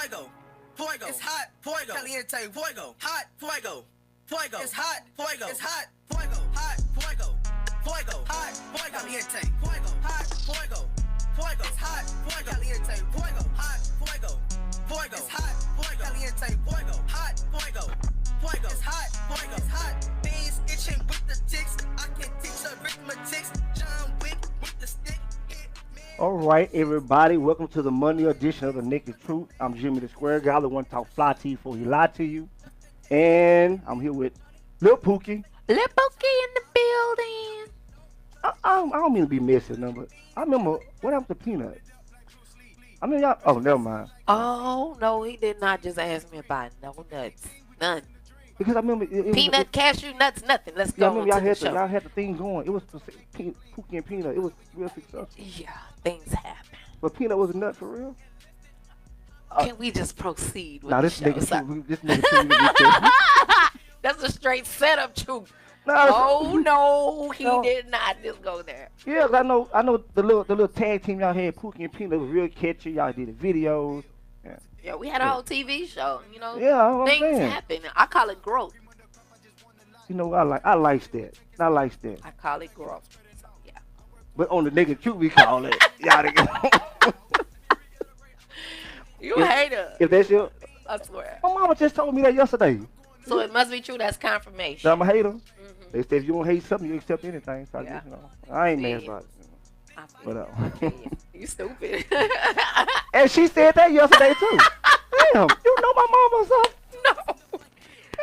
fuego, fuego. It's hot, fuego. Caliente, fuego. Hot, fuego, fuego. It's hot, fuego. It's hot, fuego. Hot, fuego, fuego. Hot, fuego. Caliente, fuego. Hot, fuego, fuego. It's hot, fuego. Caliente, fuego. Hot, fuego, fuego. It's hot, fuego. Caliente, fuego. Hot, fuego, fuego. It's hot, fuego. It's hot. Beans itching with the ticks. I can teach arithmetics. John Wick with the stick. All right, everybody, welcome to the Monday edition of the Naked Truth. I'm Jimmy the Square Guy, the one talk fly to you before he lied to you. And I'm here with Lil Pookie. Lil Pookie in the building. I don't mean to be messy, no, but I remember, what happened to Peanut? I mean, y'all, oh, never mind. Oh, no, he did not just ask me about no nuts. None. Because I remember it Peanut, cashew nuts, nothing. Let's yeah, I go remember to the show. y'all had the thing going. It was Pookie and Peanut. It was real successful. Yeah, things happen. But Peanut was a nut for real? Can we just proceed with Now, the this show? nigga, That's a straight setup, truth. nah, Oh, no, he No. did not just go there. Yeah, 'cause I know the little tag team y'all had, Pookie and Peanut, was real catchy. Y'all did the videos. Yeah, we had a whole TV show, you know. Yeah, that's what I'm Things saying. happen. I call it growth. You know, I like that. I like that. I call it growth. So, yeah. But on the Naked Truth, we call it. Y'all niggas. You a hater. If that's your, I swear. my mama just told me that yesterday. So it must be true. That's confirmation. That I'm a hater. Mhm. They say if you don't hate something, you accept anything. So I Yeah. just, I ain't mad See? about it. I feel Whatever. you. You stupid. And she said that yesterday too. Damn, you know my mama or something? No.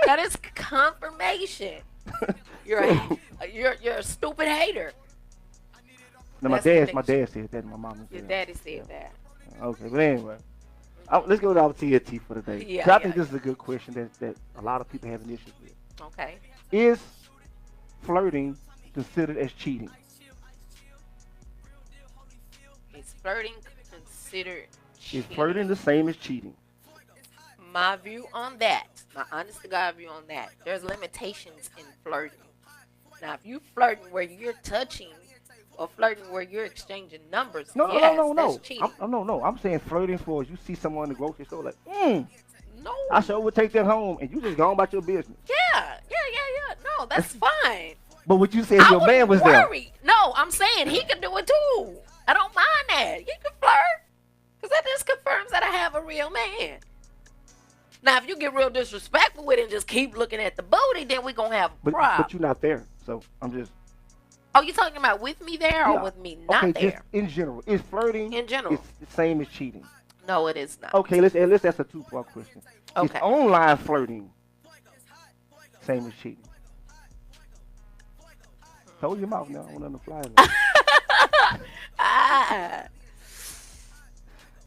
That is confirmation. You're a stupid hater. No, my That's dad said that. My mama Your said. daddy said that. Okay, but anyway, let's go to our TNT for today. Yeah, 'Cause I yeah, think this is a good question that a lot of people have an issue with. Okay. Is flirting considered as cheating? Is flirting considered Is cheating? flirting the same as cheating? My view on that, my honest to God view on that, there's limitations in flirting. Now, if you flirting where you're touching or flirting where you're exchanging numbers, No, yes, no. that's cheating. No. I'm saying flirting for you see someone in the grocery store like, No. I sure would take that home, and you just go on about your business. Yeah. No, that's fine. But what you said I your man wouldn't was there. worry. No, I'm saying he can do it too. I don't mind that. He can flirt. Because that just confirms that I have a real man. Now, if you get real disrespectful with it and just keep looking at the booty, then we're going to have a problem. But you're not there, so I'm just. Oh, you talking about with me there or Yeah. with me not Okay, there? just in general, is flirting In general. it's the same as cheating? No, it is not. Okay, let's ask a two-part question. Okay. Is online flirting same as cheating? Hold your mouth now. I want on the fly.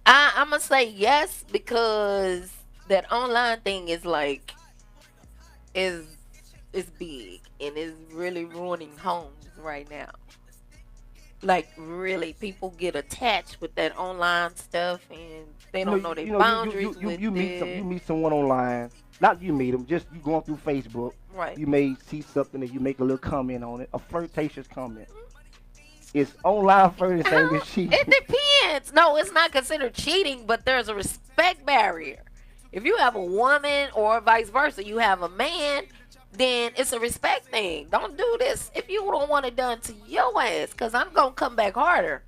I'm going to say yes because that online thing is like, is big and is really ruining homes right now. Like really, people get attached with that online stuff and they don't know their boundaries with you it. meet someone online. Not you meet them, just you going through Facebook. Right. You may see something and you make a little comment on it, a flirtatious comment. Is online flirting the same as cheating? It depends. No, it's not considered cheating, but there's a respect barrier. If you have a woman or vice versa, you have a man, then it's a respect thing. Don't do this if you don't want it done to your ass, because I'm going to come back harder.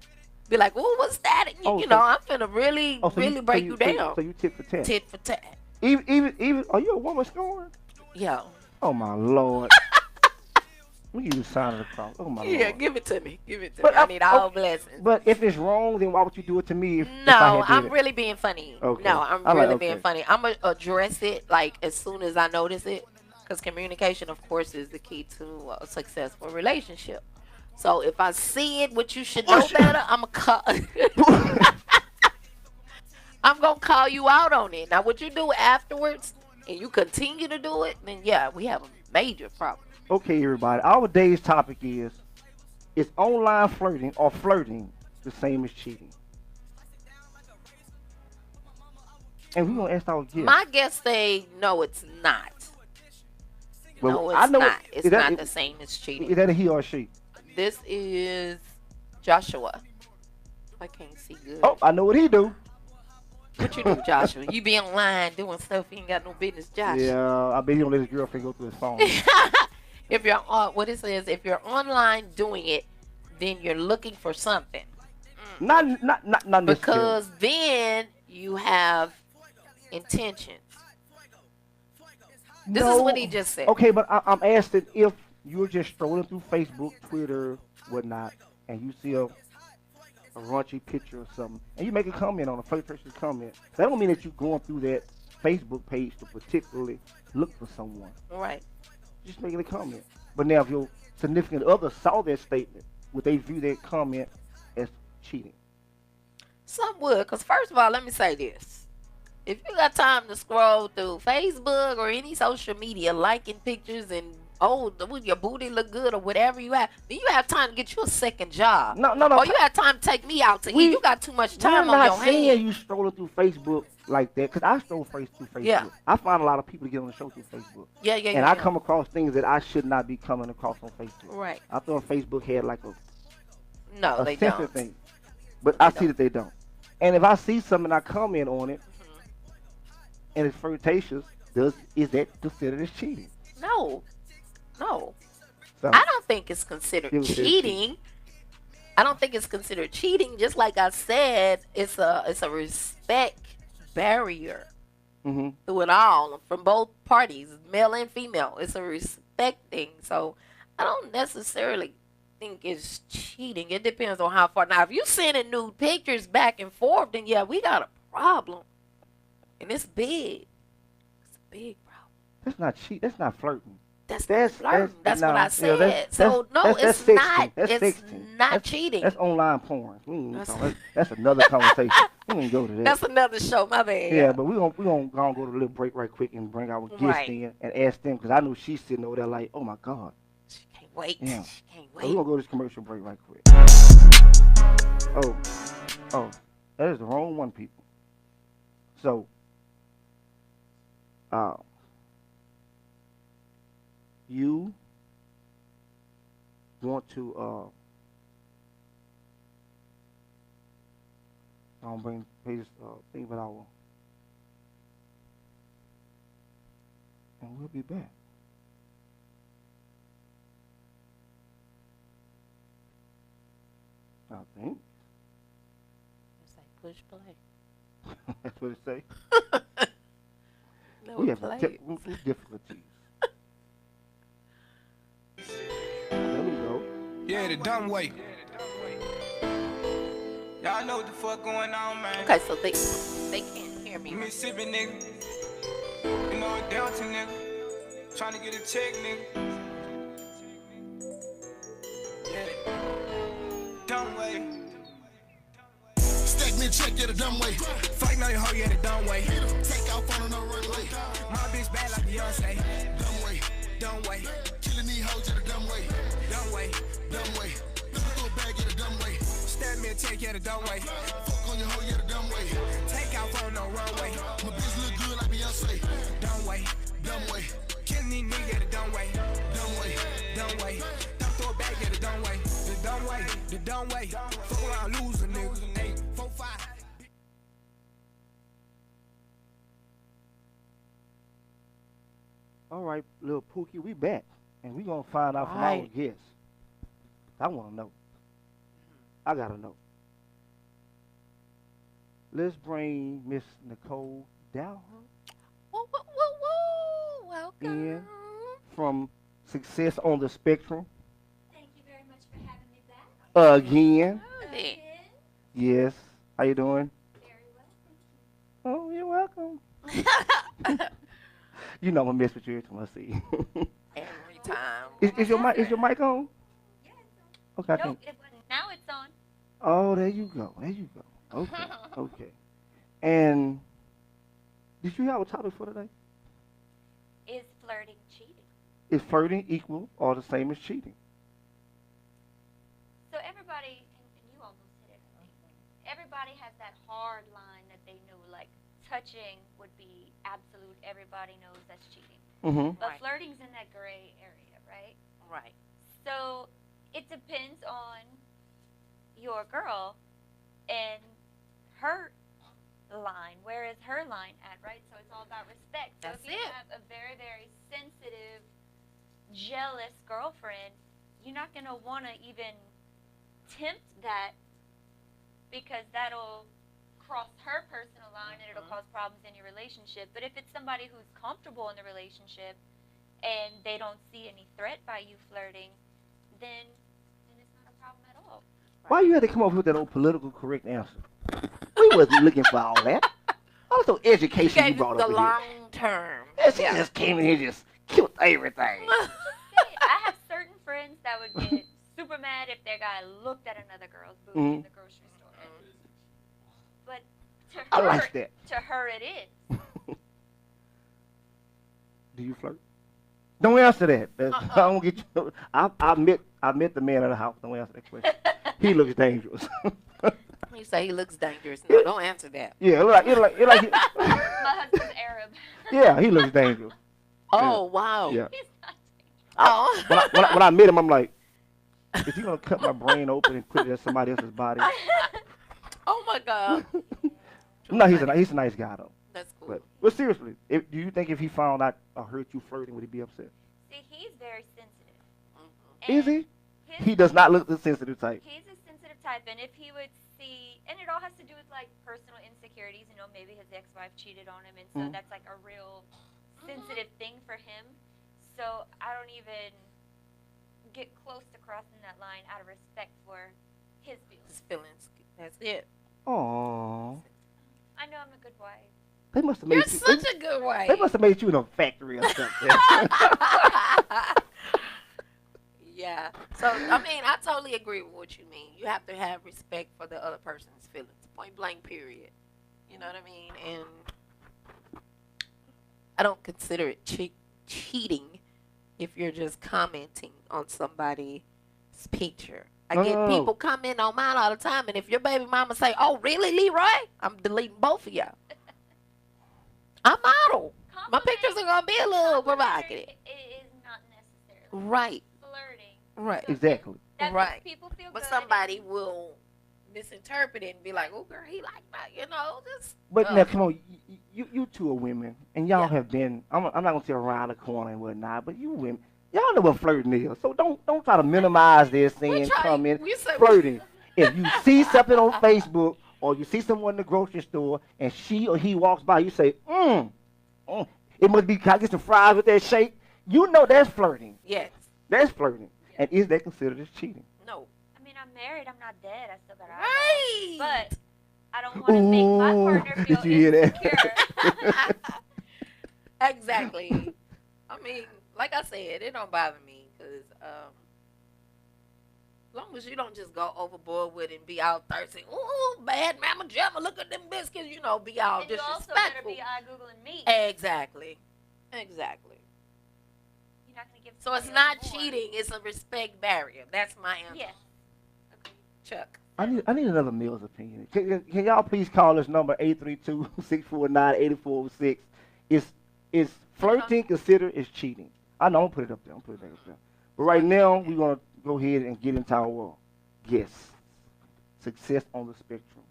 Be like, oh, what's that? And you know, I'm finna really break you down. So you tit for tat. Tit for tat. Even, are you a woman scorn? Yo. Oh my Lord. We give you a sign of the cross. Oh my Yeah, Lord. give it to me. Give it to But me. I need all blessings. But if it's wrong, then why would you do it to me? If I No, had did I'm it? really being funny. Okay. No, I'm I like- really okay. being funny. I'm going to address it like as soon as I notice it. Because communication, of course, is the key to a successful relationship. So if I see it, what you should know better, I'm going to call. I'm going to call you out on it. Now, what you do afterwards and you continue to do it, then yeah, we have a major problem. Okay, everybody. Our day's topic is online flirting or flirting the same as cheating? And we're going to ask our guest. My guess say, no, it's not. Well, No, I it's know not. it- It's is that- not it- the same as cheating. Is that a he or a she? This is Joshua. I can't see good. Oh, I know what he do. What you do, Joshua? You be online doing stuff you ain't got no business, Josh. Yeah, I bet he don't let his girlfriend go through his phone. If you're on, what it says, if you're online doing it, then you're looking for something. Not necessarily. Because then you have intentions. This is what he just said. Okay, but I'm asking if you're just strolling through Facebook, Twitter, whatnot, and you see a raunchy picture or something, and you make a comment on a first person comment. That don't mean that you're going through that Facebook page to particularly look for someone. Right. Just making a comment. But now, if your significant other saw that statement, would they view that comment as cheating? Some would, because first of all, let me say this. If you got time to scroll through Facebook or any social media, liking pictures and would your booty look good or whatever you have, then you have time to get you a second job. No. Or you have time to take me out to eat. You got too much time on your I'm not saying hands. you strolling through Facebook like that, because I stroll through Facebook. Yeah. I find a lot of people to get on the show through Facebook. Yeah. And I come across things that I should not be coming across on Facebook. Right. I thought Facebook had like No, a they sensitive don't. thing. But I see that they don't. And if I see something, I comment on it, and it's flirtatious, is that considered as cheating? No. So, I don't think it's considered It was cheating. I don't think it's considered cheating. Just like I said, it's a respect barrier hmm through it all from both parties, male and female. It's a respect thing. So I don't necessarily think it's cheating. It depends on how far. Now, if you sending nude pictures back and forth, then yeah, we got a problem, and it's big. It's a big problem. that's not cheat. That's not flirting. That's flirting. That's no, what I yeah, said. So no, that's it's sexting. not. That's It's sexting. not cheating. That's online porn. That's- That's another conversation. We ain't go to that. That's another show. My bad. Yeah, but we're gonna go to a little break right quick and bring our guest Right. in and ask them, because I know she's sitting over there like, oh my God. She can't wait. Yeah. She can't So we're wait. gonna go to this commercial break right quick. Oh, that is the wrong one, people. So, you want to I don't bring pages thing, but I will, and we'll be back. I think It's like push play. that's what it say. No We have play. technical difficulties. There we go. Yeah, the dumb way. Y'all know what the fuck going on, man. Okay, so they can't hear me. Mississippi nigga. You know, a Delta nigga. Trying to get a check, nigga. Yeah. Dumb way. Stack me a check, yeah, the dumb way. Fight now, you hoe, yeah, the dumb way. Take off on another runway. My bitch bad like Beyonce. Dumb way. Dumb way. Killing these hoes, yeah, the dumb way. Dumb way. Dumb way. Throw a bag, yeah, the dumb way. Stab me a check, yeah, the dumb way. Fuck on your hoe, yeah, the dumb way. Take off on no runway. My bitch look good like Beyonce. Dumb way. Dumb way. Killing these niggas, yeah, the dumb way. Dumb way. Dumb way. Don't throw it back, yeah, the dumb way. The dumb way. The dumb way. Fuck around, lose a nigga. 8, 4, 5. All right, little Pookie, we back, and we gonna find out from our Right. guests. I wanna know. I gotta know. Let's bring Miss Nicole Dowher Woo, woo, woo, woo. Welcome. in from Success on the Spectrum Thank you very much for having me back. again. Howdy. Again. Yes. How you doing? Very well, thank you. Oh, you're welcome. You know I'm gonna mess with you every time I see you. Every time. is your mic on? Yeah, it's Okay, I on. think. Nope, it wasn't. Now it's on. Oh, there you go. There you go. Okay. Okay. And did you have a topic for today? Is flirting cheating? Is flirting equal or the same as cheating? So everybody, and you almost hit it, I think. Everybody has that hard line that they know, like touching would be absolute. Everybody knows that's cheating. Mm-hmm. But Right. flirting's in that gray area, right? Right. So it depends on your girl and her line? Where is her line at, right? So it's all about respect. So That's if you it. have a very, very sensitive, jealous girlfriend, you're not going to want to even tempt that because that'll cross her personal line and it'll cause problems in your relationship. But if it's somebody who's comfortable in the relationship and they don't see any threat by you flirting, then it's not a problem at all. Why you had to come up with that old political correct answer? We wasn't looking for all that. Also, You education you gave brought the up in here. long term. Yeah, she just came in here and just killed everything. I have certain friends that would get super mad if their guy looked at another girl's booty in the grocery store. But to her, I like that. to her it is. Do you flirt? Don't answer that. I don't get you. I met the man of the house. Don't answer that question. He looks dangerous. You say he looks dangerous. No, don't answer that. Yeah, it like he, My husband's Arab. yeah, he looks dangerous. Oh, wow. Yeah. He's not Oh. When I met him, I'm like, is he gonna cut my brain open and put it in somebody else's body? Oh, my God. No, he's a nice guy though. That's cool. But seriously, do you think if he found out or heard you flirting, would he be upset? See, he's very sensitive. Is And he? his- He does not look the sensitive type. He's a sensitive type, and if he would see, and it all has to do with like personal insecurities. You know, maybe his ex-wife cheated on him, and so that's like a real sensitive thing for him. So I don't even get close to crossing that line out of respect for his feelings. His feelings. That's it. Aww. I know I'm a good wife. They must have You're made you. such a good wife. They must have made you in a factory or something. Yeah. So, I mean, I totally agree with what you mean. You have to have respect for the other person's feelings. Point blank, period. You know what I mean? And I don't consider it cheating if you're just commenting on somebody's picture. I get No. people comment on mine all the time, and if your baby mama say, "Oh, really, Leroy?" I'm deleting both of y'all. I model. My pictures are gonna be a little provocative. It is not necessarily Right. flirting. Right. So Exactly. that Right. makes people feel But good. somebody will misinterpret it and be like, "Oh, girl, he like that," you know. Just But now, come on, you two are women, and y'all Yeah. have been. I'm not gonna say around the corner and whatnot, but you women, y'all know what flirting is. So don't try to minimize this saying comment We say flirting. If you see something on Facebook or you see someone in the grocery store and she or he walks by, you say, it must be. Can I get some fries with that shake? You know that's flirting. Yes. That's flirting. And is that considered as cheating? No. I mean, I'm married. I'm not dead. I still got eyebrows. Right. But I don't want to make my partner Did feel you hear that? insecure. Exactly. I mean, like I said, it don't bother me because as long as you don't just go overboard with it and be all thirsty, ooh, bad mama jamma, look at them biscuits, you know, be all And you also better disrespectful. be eye googling me. Exactly. Exactly. You're not gonna give. So it's somebody not else more. cheating, it's a respect barrier. That's my answer. Yes. Agreed. Chuck. I need another Mills opinion. Can y'all please call this number 832-649-8406? Is flirting considered as cheating? I know, I'm put it up there. I'm put it up there. But right now, we're gonna go ahead and get into our guess. Success on the spectrum.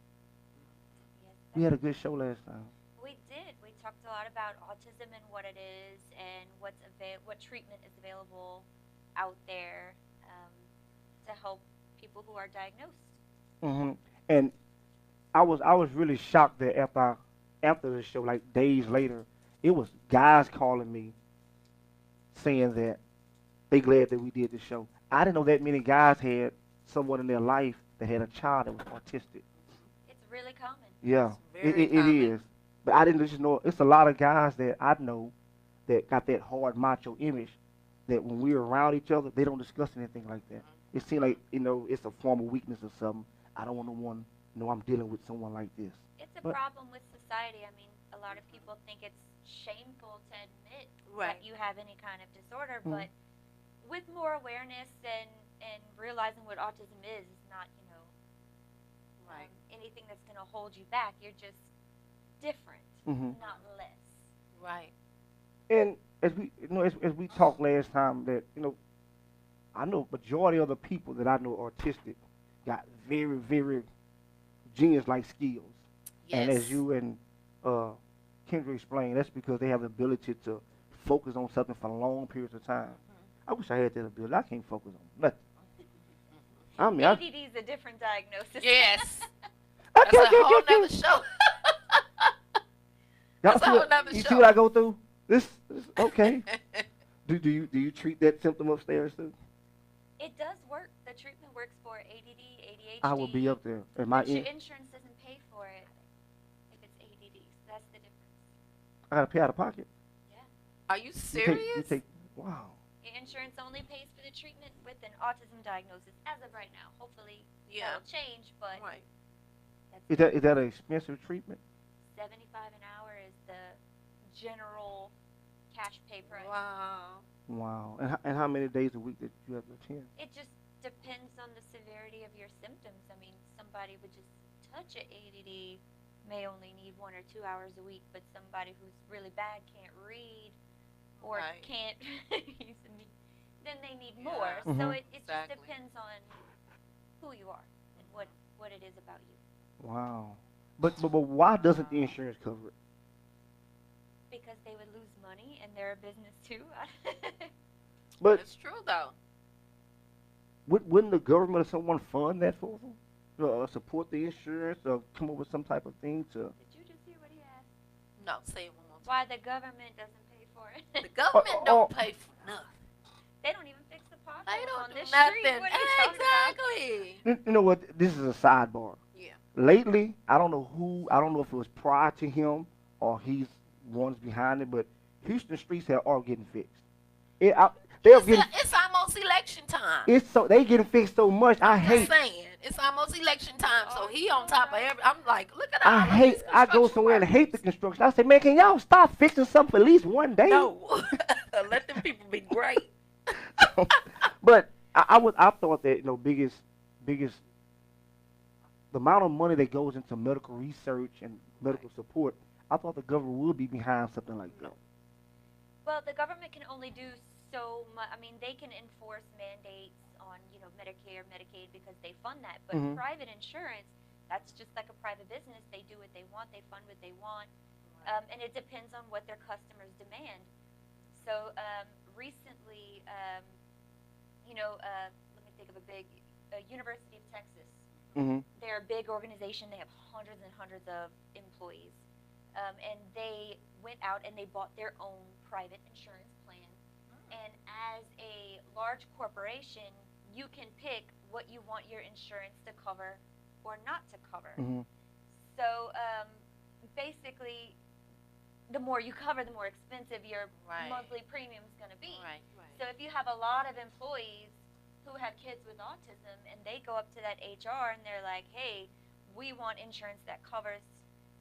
Yes. We had a good show last time. We did. We talked a lot about autism and what it is, and what treatment is available out there to help people who are diagnosed. And I was really shocked that after the show, like days later, it was guys calling me saying that they glad that we did the show. I didn't know that many guys had someone in their life that had a child that was autistic. It's really common. Yeah, very it common. is. But I didn't just know. It's a lot of guys that I know that got that hard macho image that when we're around each other, they don't discuss anything like that. It seems like, it's a form of weakness or something. I don't want no one to know I'm dealing with someone like this. It's a But- problem with society. I mean, a lot of people think it's shameful to admit Right. that you have any kind of disorder, Mhm. but with more awareness and realizing what autism is not, Right. anything that's going to hold you back. You're just different, not less. Right. And as we talked last time, that I know majority of the people that I know autistic got very, very genius-like skills. And as Yes. you and Kendra explained, that's because they have the ability to focus on something for long periods of time. I wish I had that ability. I can't focus on nothing. I mean, ADD is a different diagnosis. Yes. I That's a whole nother show. Y'all That's a see whole what- nother you show. see what I go through? This okay. Do you treat that symptom upstairs too? It does work. The treatment works for ADD, ADHD. I will be up there. And my But your insurance doesn't pay for it if it's ADD. So that's the difference. I gotta pay out of pocket. Are you You serious? take wow. Your insurance only pays for the treatment with an autism diagnosis as of right now. Hopefully Yeah. that'll change, but Right. that's Is that an expensive treatment? 75 an hour is the general cash pay price. Wow. Wow. And how many days a week that you have to attend? It just depends on the severity of your symptoms. I mean, somebody with just touch of ADD may only need 1 or 2 hours a week, but somebody who's really bad can't read or Right. can't use a me- then they need Yeah. more. So Mhm. it Exactly. just depends on who you are and what it is about you. Wow. But why doesn't the insurance cover it? Because they would lose money and they're a business too. But It's true though. wouldn't the government or someone fund that for them? Support the insurance or come up with some type of thing to. Did you just hear what he asked? No, say it one more time. Why the government doesn't pay for it? The government don't oh. pay for nothing. They don't even fix the potholes They don't on do this nothing. street. What are you talking about? Exactly. You know what? This is a sidebar. Yeah. Lately, I don't know who. I don't know if it was prior to him or he's ones behind it, but Houston streets are getting fixed. They're getting. It's almost election time. It's so they getting fixed so much. I I'm hate. just saying, it's almost election time, so he on top of every. I'm like, look at I all of hate. this I go construction somewhere and work. hate the construction. I say, man, can y'all stop fixing something for at least one day? No, let them people be great. But I thought that biggest the amount of money that goes into medical research and medical support. I thought the government would be behind something like that. Well, the government can only do so much. I mean, they can enforce mandates on, Medicare, Medicaid because they fund that. But Mhm. private insurance, that's just like a private business. They do what they want. They fund what they want. And it depends on what their customers demand. So recently, let me think of a big University of Texas. Mm-hmm. They're a big organization. They have hundreds and hundreds of employees. And they went out and they bought their own private insurance plan. And as a large corporation, you can pick what you want your insurance to cover or not to cover. Mm-hmm. So basically, the more you cover, the more expensive your Right. monthly premium is going to be. Right. So if you have a lot of employees who have kids with autism and they go up to that HR and they're like, hey, we want insurance that covers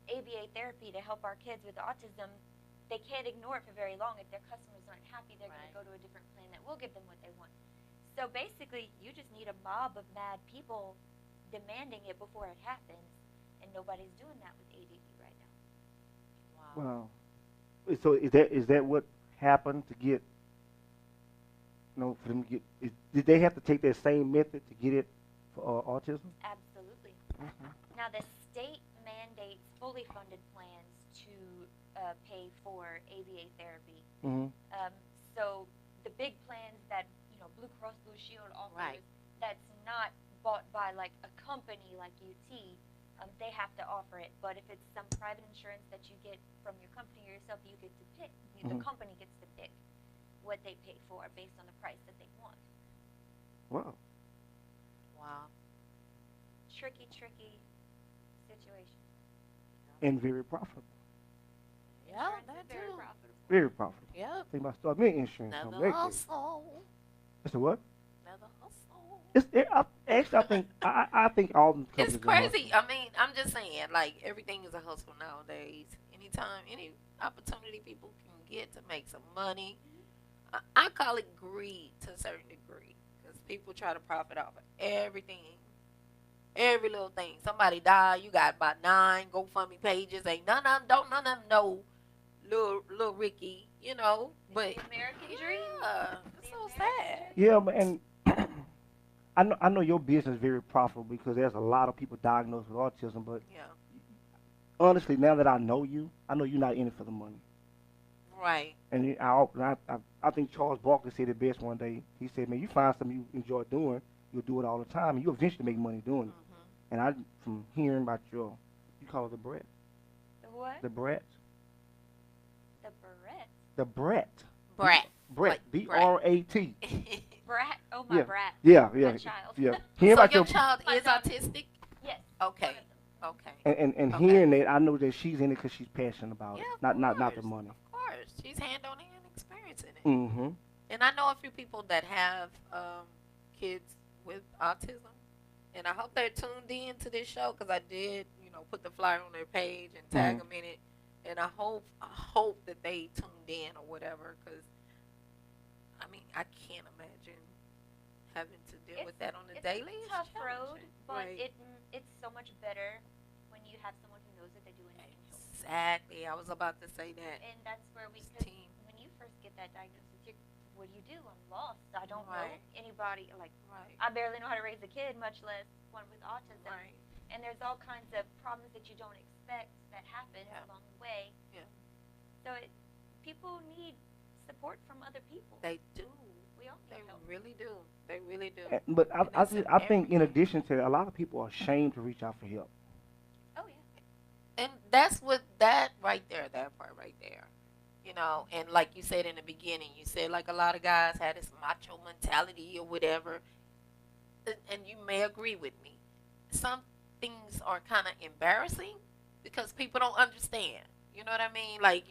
ABA therapy to help our kids with autism, they can't ignore it for very long. If their customers aren't happy, they're going to go to a different plan that will give them what they want. So basically, you just need a mob of mad people demanding it before it happens, and nobody's doing that with ADD right now. Wow. Wow. So is that what happened to get? For them to get? Did they have to take that same method to get it for autism? Absolutely. Mhm. Now, the state mandates fully funded plans to pay for ABA therapy. Mm-hmm. So the big plans that Blue Cross Blue Shield offers, Right. that's not bought by like a company like UT, they have to offer it. But if it's some private insurance that you get from your company or yourself, you get to pick. The Mhm. company gets to pick what they pay for based on the price that they want. Wow. Wow. Tricky situation. And very profitable. Yeah, Insurance that is very too. profitable. Very profitable. Yep. Think about starting me an insurance Another company. hustle. It's a what? Another hustle. Actually, I think all the companies It's are hustling. crazy. I mean, I'm just saying, like, everything is a hustle nowadays. Anytime, any opportunity people can get to make some money. I call it greed to a certain degree because people try to profit off of everything. Every little thing. Somebody died, you got about 9 GoFundMe pages. Ain't none of them know little Ricky, but The American dream. yeah, it's The so American sad. Yeah, and I know your business is very profitable because there's a lot of people diagnosed with autism, but Yeah. honestly, now that I know you're not in it for the money. Right. And I think Charles Barkley said it best one day. He said, "Man, you find something you enjoy doing, you'll do it all the time, and you eventually make money doing it." And I, from hearing about you call it the Brett, The what? the Brett, The Barrette. the Brett, Brat. Brett, Like B-R-A-T. Brat. Oh, my Yeah. brat. Yeah, My yeah, child. yeah. So Hearing about your child My is daughter. autistic? Yes. Okay. one of them. Okay. and Okay. hearing that, I know that she's in it because she's passionate about Yeah, it, of not the course. money. Of course. She's hand-on-hand experiencing it. Mm-hmm. And I know a few people that have kids with autism. And I hope they're tuned in to this show because I did, put the flyer on their page and tag them in it. And I hope that they tuned in or whatever because, I mean, I can't imagine having to deal with that on a daily. It's a tough road, challenging. but Right. it's so much better when you have someone who knows that they're doing it. Exactly. I was about to say that. And that's where we It's could, team. when you first get that diagnosis, what do you do? I'm lost. I don't know Right. anybody. Like, Right. I barely know how to raise a kid, much less one with autism. Right. And there's all kinds of problems that you don't expect that happen Yeah. along the way. Yeah. So people need support from other people. They do. We all They need help. really do. They really do. But And it's in I think in everything. addition to, a lot of people are ashamed to reach out for help. Oh, yeah. And that's what that right there, that part right there. And like you said in the beginning, you said like a lot of guys had this macho mentality or whatever. And you may agree with me. Some things are kind of embarrassing because people don't understand. You know what I mean? Like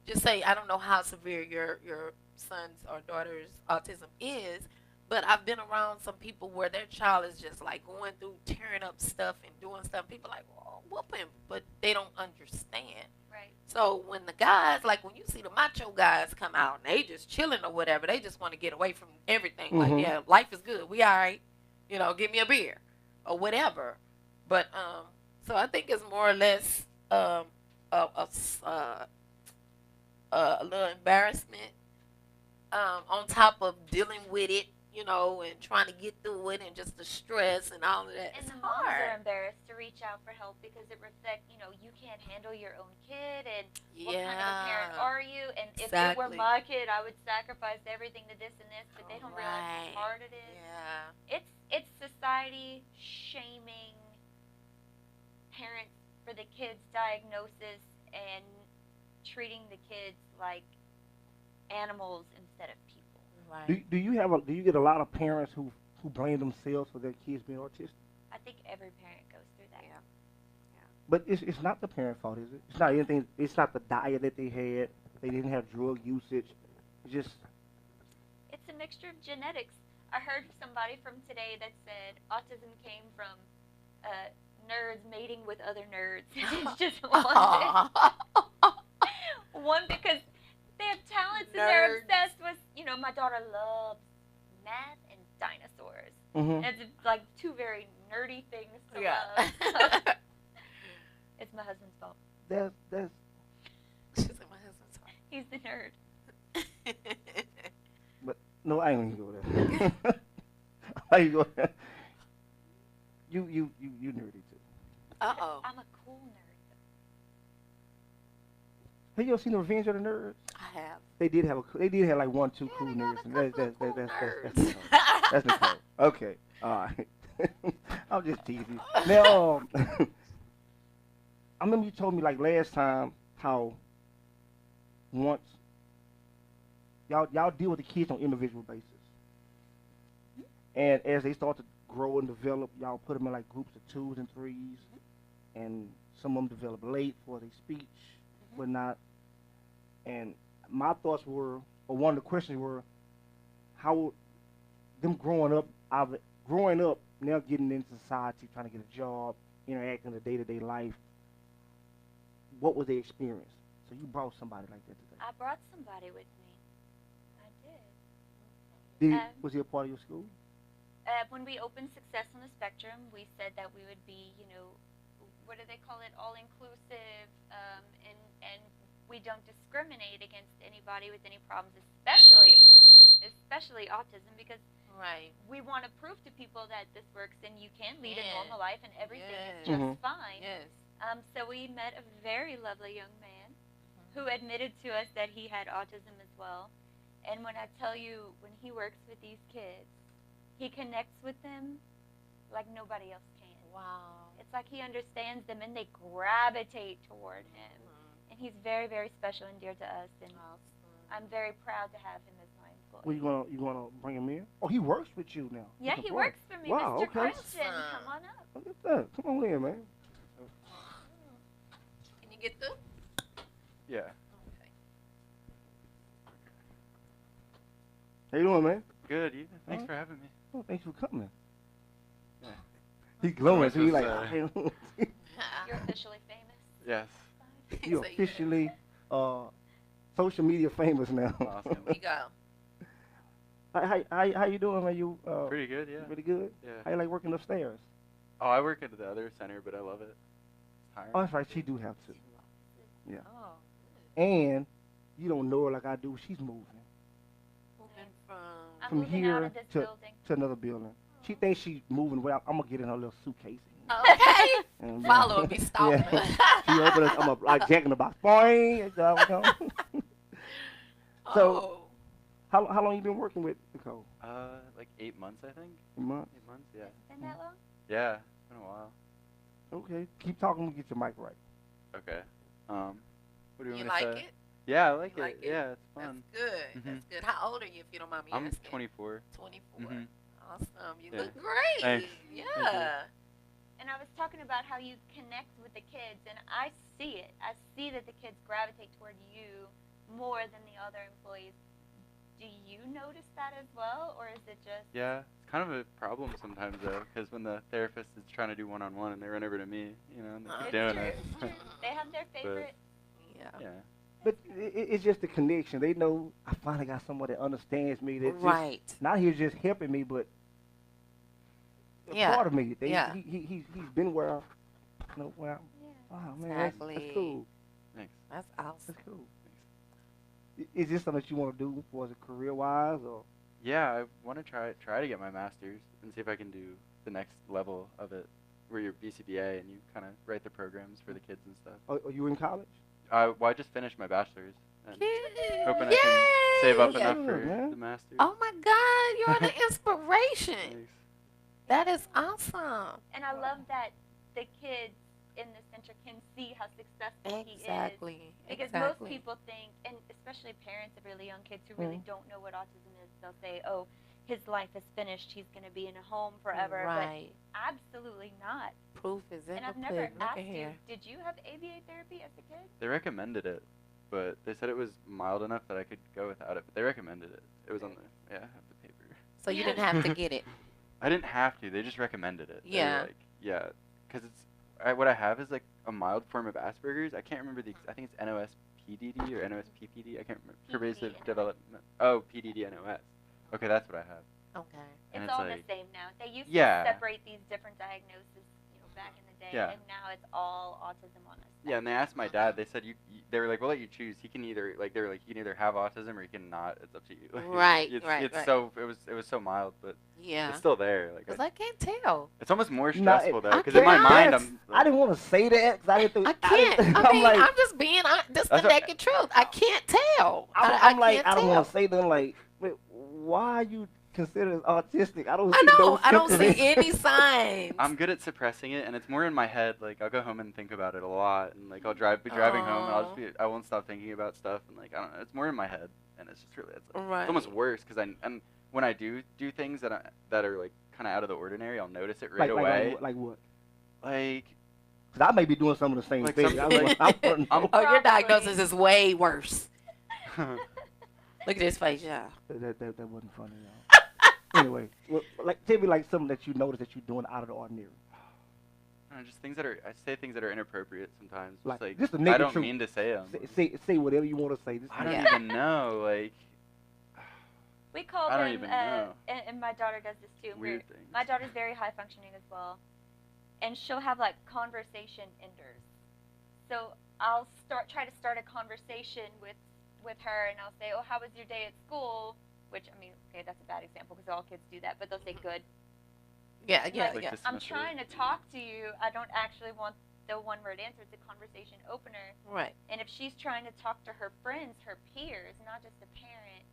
just say, I don't know how severe your son's or daughter's autism is, but I've been around some people where their child is just like going through tearing up stuff and doing stuff. People like, well, whoop him, but they don't understand. Right. So when the guys, like when you see the macho guys come out and they just chilling or whatever, they just want to get away from everything. Mhm. Like, yeah, life is good. We all right. Give me a beer or whatever. But so I think it's more or less a little embarrassment on top of dealing with it, and trying to get through it and just the stress and all of that. And It's the moms are hard. embarrassed to reach out for help because it reflects, you can't handle your own kid and what kind of a parent Yeah. are you? And if it were Exactly. my kid, I would sacrifice everything to this and this, but they don't realize Right. how hard it is. Yeah. It's society shaming parents for the kid's diagnosis and treating the kids like animals instead of people. Right. Do you get a lot of parents who blame themselves for their kids being autistic? I think every parent goes through that. Yeah. But it's not the parent fault, is it? It's not anything. It's not the diet that they had. They didn't have drug usage. It's just It's a mixture of genetics. I heard somebody from today that said autism came from nerds mating with other nerds. It's just one because they have talents and they're Nerds. obsessed with. My daughter loves math and dinosaurs. mhm. It's like two very nerdy things to Yeah. love. It's my husband's fault. That's She said my husband's He's the nerd. hard. no. I ain't gonna go there. I ain't go there. You nerdy too. Uh-oh. I'm a cool nerd. Have you ever seen the Revenge of the Nerds? I have. They did have like 1, 2 cool they got nerds. a And couple of cool that's nerds. Nicole. That's Nicole. Okay. All right. I'm just teasing. Now, I remember you told me like last time how once y'all deal with the kids on individual basis, and as they start to grow and develop, y'all put them in like groups of 2s and 3s, and some of them develop late for their speech, whatnot. And my thoughts were, or one of the questions were, how them growing up now getting into society, trying to get a job, interacting in the day-to-day life. What was their experience? So you brought somebody like that today. I brought somebody with me. I did. Was he a part of your school? When we opened Success on the Spectrum, we said that we would be, what do they call it, all-inclusive, and we don't discriminate against anybody with any problems, especially autism, because Right. we want to prove to people that this works and you can lead a Yeah. normal life and everything is Yeah. just fine. Yes. So we met a very lovely young man who admitted to us that he had autism as well. And when I tell you, when he works with these kids, he connects with them like nobody else can. Wow. It's like he understands them and they gravitate toward him. And he's very, very special and dear to us. And I'm very proud to have him as my employee. Well, you gonna bring him in? Oh, he works with you now. Yeah, That's he a boy. works for me, Wow, Mr. okay. Christian. Come on up. Look at that. Come on in, man. Can you get through? Yeah. Okay. How you doing, man? Good. You. Thanks for having me. Oh, thanks for coming. Yeah. He glowing, so he This like, is, You're officially famous. Yes. you officially social media famous now. Awesome. Here we go. How you doing? Are you Pretty good. Yeah. pretty good? Yeah. How you like working upstairs? Oh, I work at the other center, but I love it. It's tiring. Oh, that's right. She do have to. Oh. And you don't know her like I do. She's moving Moving from. I'm From moving here out of this to- building. to another building. She thinks she's moving well. I'm gonna get in her little suitcase. Okay. And, Follow me, stalk Yeah. me. She opened it. I'm like Jack in the Box. Boing. So- How long you been working with Nicole? Like 8 months, I think. A month. 8 months. Yeah. Been that long? Yeah. It's been a while. Okay. Keep talking. We'll get your mic right. Okay. What do you You want me like to say? it? Yeah, I like You it. like it? Yeah, it's That's fun. good. That's good. How old are you, if you don't mind me I'm asking? 24. 24. Mhm. Awesome. You Yeah. look great. Thanks. Yeah. And I was talking about how you connect with the kids, and I see it. I see that the kids gravitate toward you more than the other employees. Do you notice that as well, or is it just... Yeah, it's kind of a problem sometimes though, because when the therapist is trying to do one-on-one and they run over to me, you know, and they keep It's doing true. it. It's true. They have their favorite... Yeah. Yeah. But it's just the connection. They know I finally got somebody that understands me. That Right. Just, not here just helping me, but a Yeah. part of me. Yeah. He's been where I, where I'm. Yeah. Oh man, that's Exactly. cool. Thanks. That's awesome. That's cool. Is this something that you want to do, was it career-wise, or? Yeah, I want to try to get my master's and see if I can do the next level of it, where you're BCBA and you kind of write the programs for the kids and stuff. Are you in college? Well, I just finished my bachelor's and Yay. hoping I can save up Yay. enough Good, for man. the master's. Oh my God, you're an inspiration. Thanks. That is awesome. And I love that the kids in the center can see how successful he is. Exactly. Because exactly. most people think, and especially parents of really young kids who really don't know what autism is, they'll say, oh, his life is finished, he's going to be in a home forever. Right. But absolutely not. Proof is in And the I've never pudding. Look asked at you, here. did you have ABA therapy as a kid? They recommended it, but they said it was mild enough that I could go without it. But they recommended it. It was on the I have the paper. So you didn't have to get it. I didn't have to. They just recommended it. They were Yeah. like, yeah, because what I have is like a mild form of Asperger's. I can't remember I think it's NOS-PDD or NOS-PPD. I can't remember. Pervasive PDD. development. Oh, PDD-NOS. Okay, that's what I have. Okay. And It's it's all like, the same now. They used Yeah. to separate these different diagnoses, back in the day, Yeah. and now it's all autism on us. yeah, and they asked my dad. They said they were like, we'll let you choose. He can either they were like, you can either have autism or you can not. It's up to you. Like, Right, It's, right, it's right. so it was so mild, but Yeah. it's still there. Like Because I can't tell. it's almost more Nah, stressful though, I because in my can't. mind Yes. I'm. I didn't want to say that because I didn't think. I can't. didn't- I mean, I'm like, I'm just being just the That's what- naked truth. I can't tell. I'm like, can't I don't tell. want to say them. Like, wait, why are you considered autistic? I don't. I see know. no I don't see symptoms. any signs. I'm good at suppressing it, and it's more in my head. Like I'll go home and think about it a lot, and like I'll be driving home, and Oh. I won't stop thinking about stuff, and like I don't know, it's more in my head, and it's just really it's Right. almost worse because and when I do things that are like kind of out of the ordinary, I'll notice it right away. Like what? Like 'Cause I may be doing some of the same Like things. something like- I'm Oh, your Probably. diagnosis is way worse. Look at his face. Yeah. that wasn't funny, y'all. Anyway, well, like tell me like something that you notice that you're doing out of the ordinary. I don't know, just things that are I say things that are inappropriate sometimes. Like, Just just the I naked don't truth. mean to say them. Say whatever you want to say. Just I don't Yeah. even know. Like We call I don't them, even know. and my daughter does this too. weird things. My daughter's very high functioning as well, and she'll have like conversation enders. So I'll try to start a conversation with her, and I'll say, "Oh, how was your day at school?" Which I mean, okay, that's a bad example because all kids do that, but they'll say good. Yeah. Yeah. Like Yeah. this I'm semester. trying to talk to you. I don't actually want the one-word answer. It's a conversation opener. Right. And if she's trying to talk to her friends, her peers, not just a parent,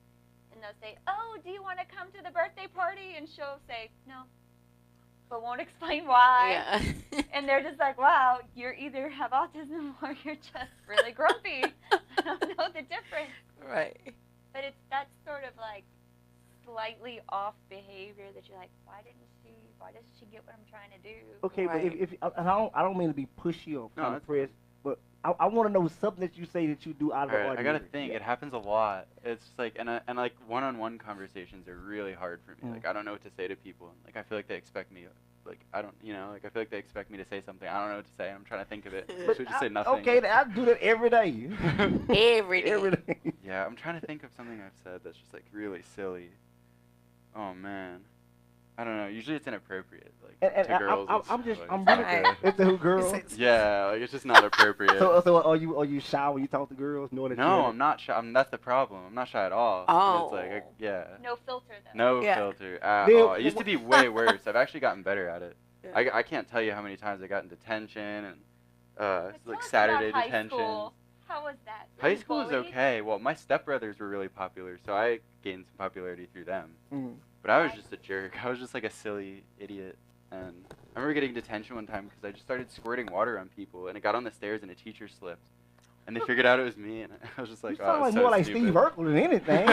and they'll say, "Oh, do you want to come to the birthday party?" And she'll say, "No," but won't explain why. Yeah. And they're just like, "Wow, you either have autism or you're just really grumpy." I don't know the difference. Right. But that's sort of like slightly off behavior that you're like, why doesn't she get what I'm trying to do? Okay, Right. but if and I don't mean to be pushy or No, kind that's of press, but I want to know something that you say that you do out of the Alright, I ordinary. gotta think. It happens a lot. It's just like, and like one-on-one conversations are really hard for me. Mm. Like I don't know what to say to people. Like I feel like they expect me, like I don't, like I feel like they expect me to say something. I don't know what to say. I'm trying to think of it. I should just say nothing. Okay, I do that every day. Every day. Every day. Yeah, I'm trying to think of something I've said that's just like really silly. Oh man, I don't know. Usually it's inappropriate, like And to girls. I'm it's, just like, I'm it's really not good. it's a who girl. Yeah, like it's just not appropriate. So are you shy when you talk to girls? Knowing that No, you're I'm not shy. That's the problem. I'm not shy at all. Oh. It's like, yeah. No filter, though. No Yeah. filter at Then all. It used to be way worse. I've actually gotten better at it. Yeah. I can't tell you how many times I got in detention and But like tell us Saturday about high detention. school. How was that? Were High you school is bullied? okay. Well, my stepbrothers were really popular, so I gained some popularity through them. Mm. But I was just a jerk. I was just like a silly idiot. And I remember getting detention one time because I just started squirting water on people, and it got on the stairs, and a teacher slipped. And they figured out it was me, and I was just like, you oh, sound like it's so more like stupid. Steve Urkel than anything.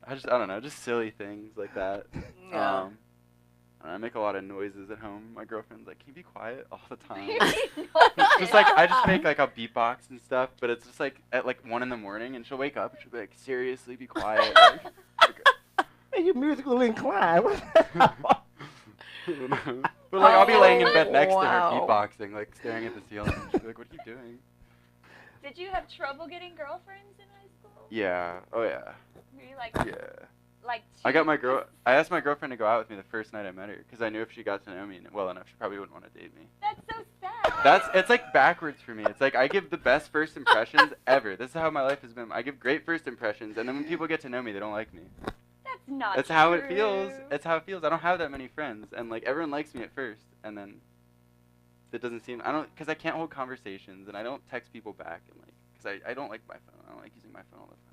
I don't know, just silly things like that. Yeah. I make a lot of noises at home. My girlfriend's like, "Can you be quiet all the time?" No, Just like I just make like a beatbox and stuff, but it's just like at like 1 a.m, and she'll wake up and she'll be like, "Seriously, be quiet." Hey, you musically inclined. But like I'll be laying in bed next to her Wow. beatboxing, like staring at the ceiling. She'll be like, "What are you doing?" Did you have trouble getting girlfriends in high school? Yeah. Oh yeah. Were you like, Yeah. like? I got cheating? I asked my girlfriend to go out with me the first night I met her because I knew if she got to know me well enough, she probably wouldn't want to date me. That's so sad. It's like backwards for me. It's like I give the best first impressions ever. This is how my life has been. I give great first impressions, and then when people get to know me, they don't like me. That's not. That's how it true. feels. It's how it feels. I don't have that many friends, and like everyone likes me at first, and then it doesn't seem. Because I can't hold conversations, and I don't text people back, and like because I don't like my phone. I don't like using my phone all the time.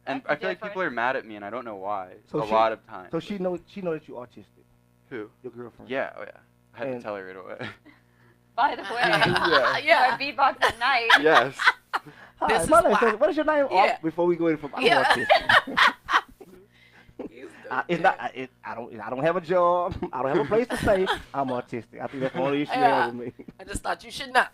And That's I feel like different. people are mad at me, and I don't know why. So a she- lot of times. So she know that you're autistic. Who? Your girlfriend. Yeah. Oh yeah. I had And- to tell her right away. By the way, Yeah. yeah, beatbox at night. Yes. Hi, This my is name why. What is your name? Yeah. Before we go any further, I'm Yeah. autistic. It's not. I don't have a job. I don't have a place to stay. I'm autistic. I think that's the only issue Yeah. with me. I just thought you should know.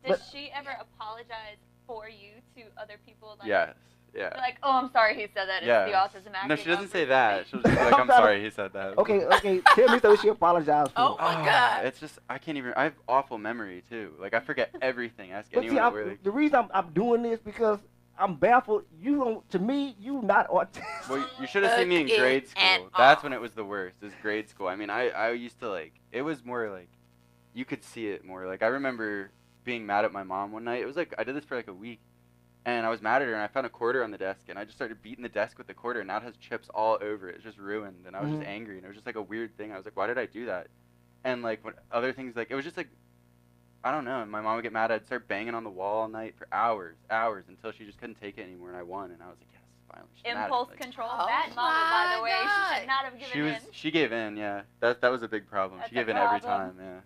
Does But- she ever apologize for you to other people? Like, Yes. Yeah. Be like, oh, I'm sorry he said that. It's Yeah. the autism acting. No, she doesn't up say for that. me." She'll just be like, "I'm sorry he said that." Okay. Tell me what she apologized for. Oh my God. It's just I can't even. I have awful memory too. Like I forget everything. Ask But anyone. see, that really, the reason I'm doing this because I'm baffled. You don't. To me, you not autistic. well, you should have seen me in Look grade it school. at That's all. when it was the worst. Is grade school. I mean, I used to like. It was more like, you could see it more. Like I remember being mad at my mom one night. It was like I did this for like a week, and I was mad at her, and I found a quarter on the desk, and I just started beating the desk with the quarter, and now it has chips all over it. It's just ruined, and I was Mhm. just angry, and it was just like a weird thing. I was like, why did I do that? And like when other things, like it was just like, I don't know. And my mom would get mad. I'd start banging on the wall all night for hours, until she just couldn't take it anymore, and I won, and I was like, yes, finally. She's mad at me. Impulse Like, control. Oh That mama, by the my way, she God. should not have given in. She gave in, yeah. That was a big problem. That's She gave a in every problem. time, yeah.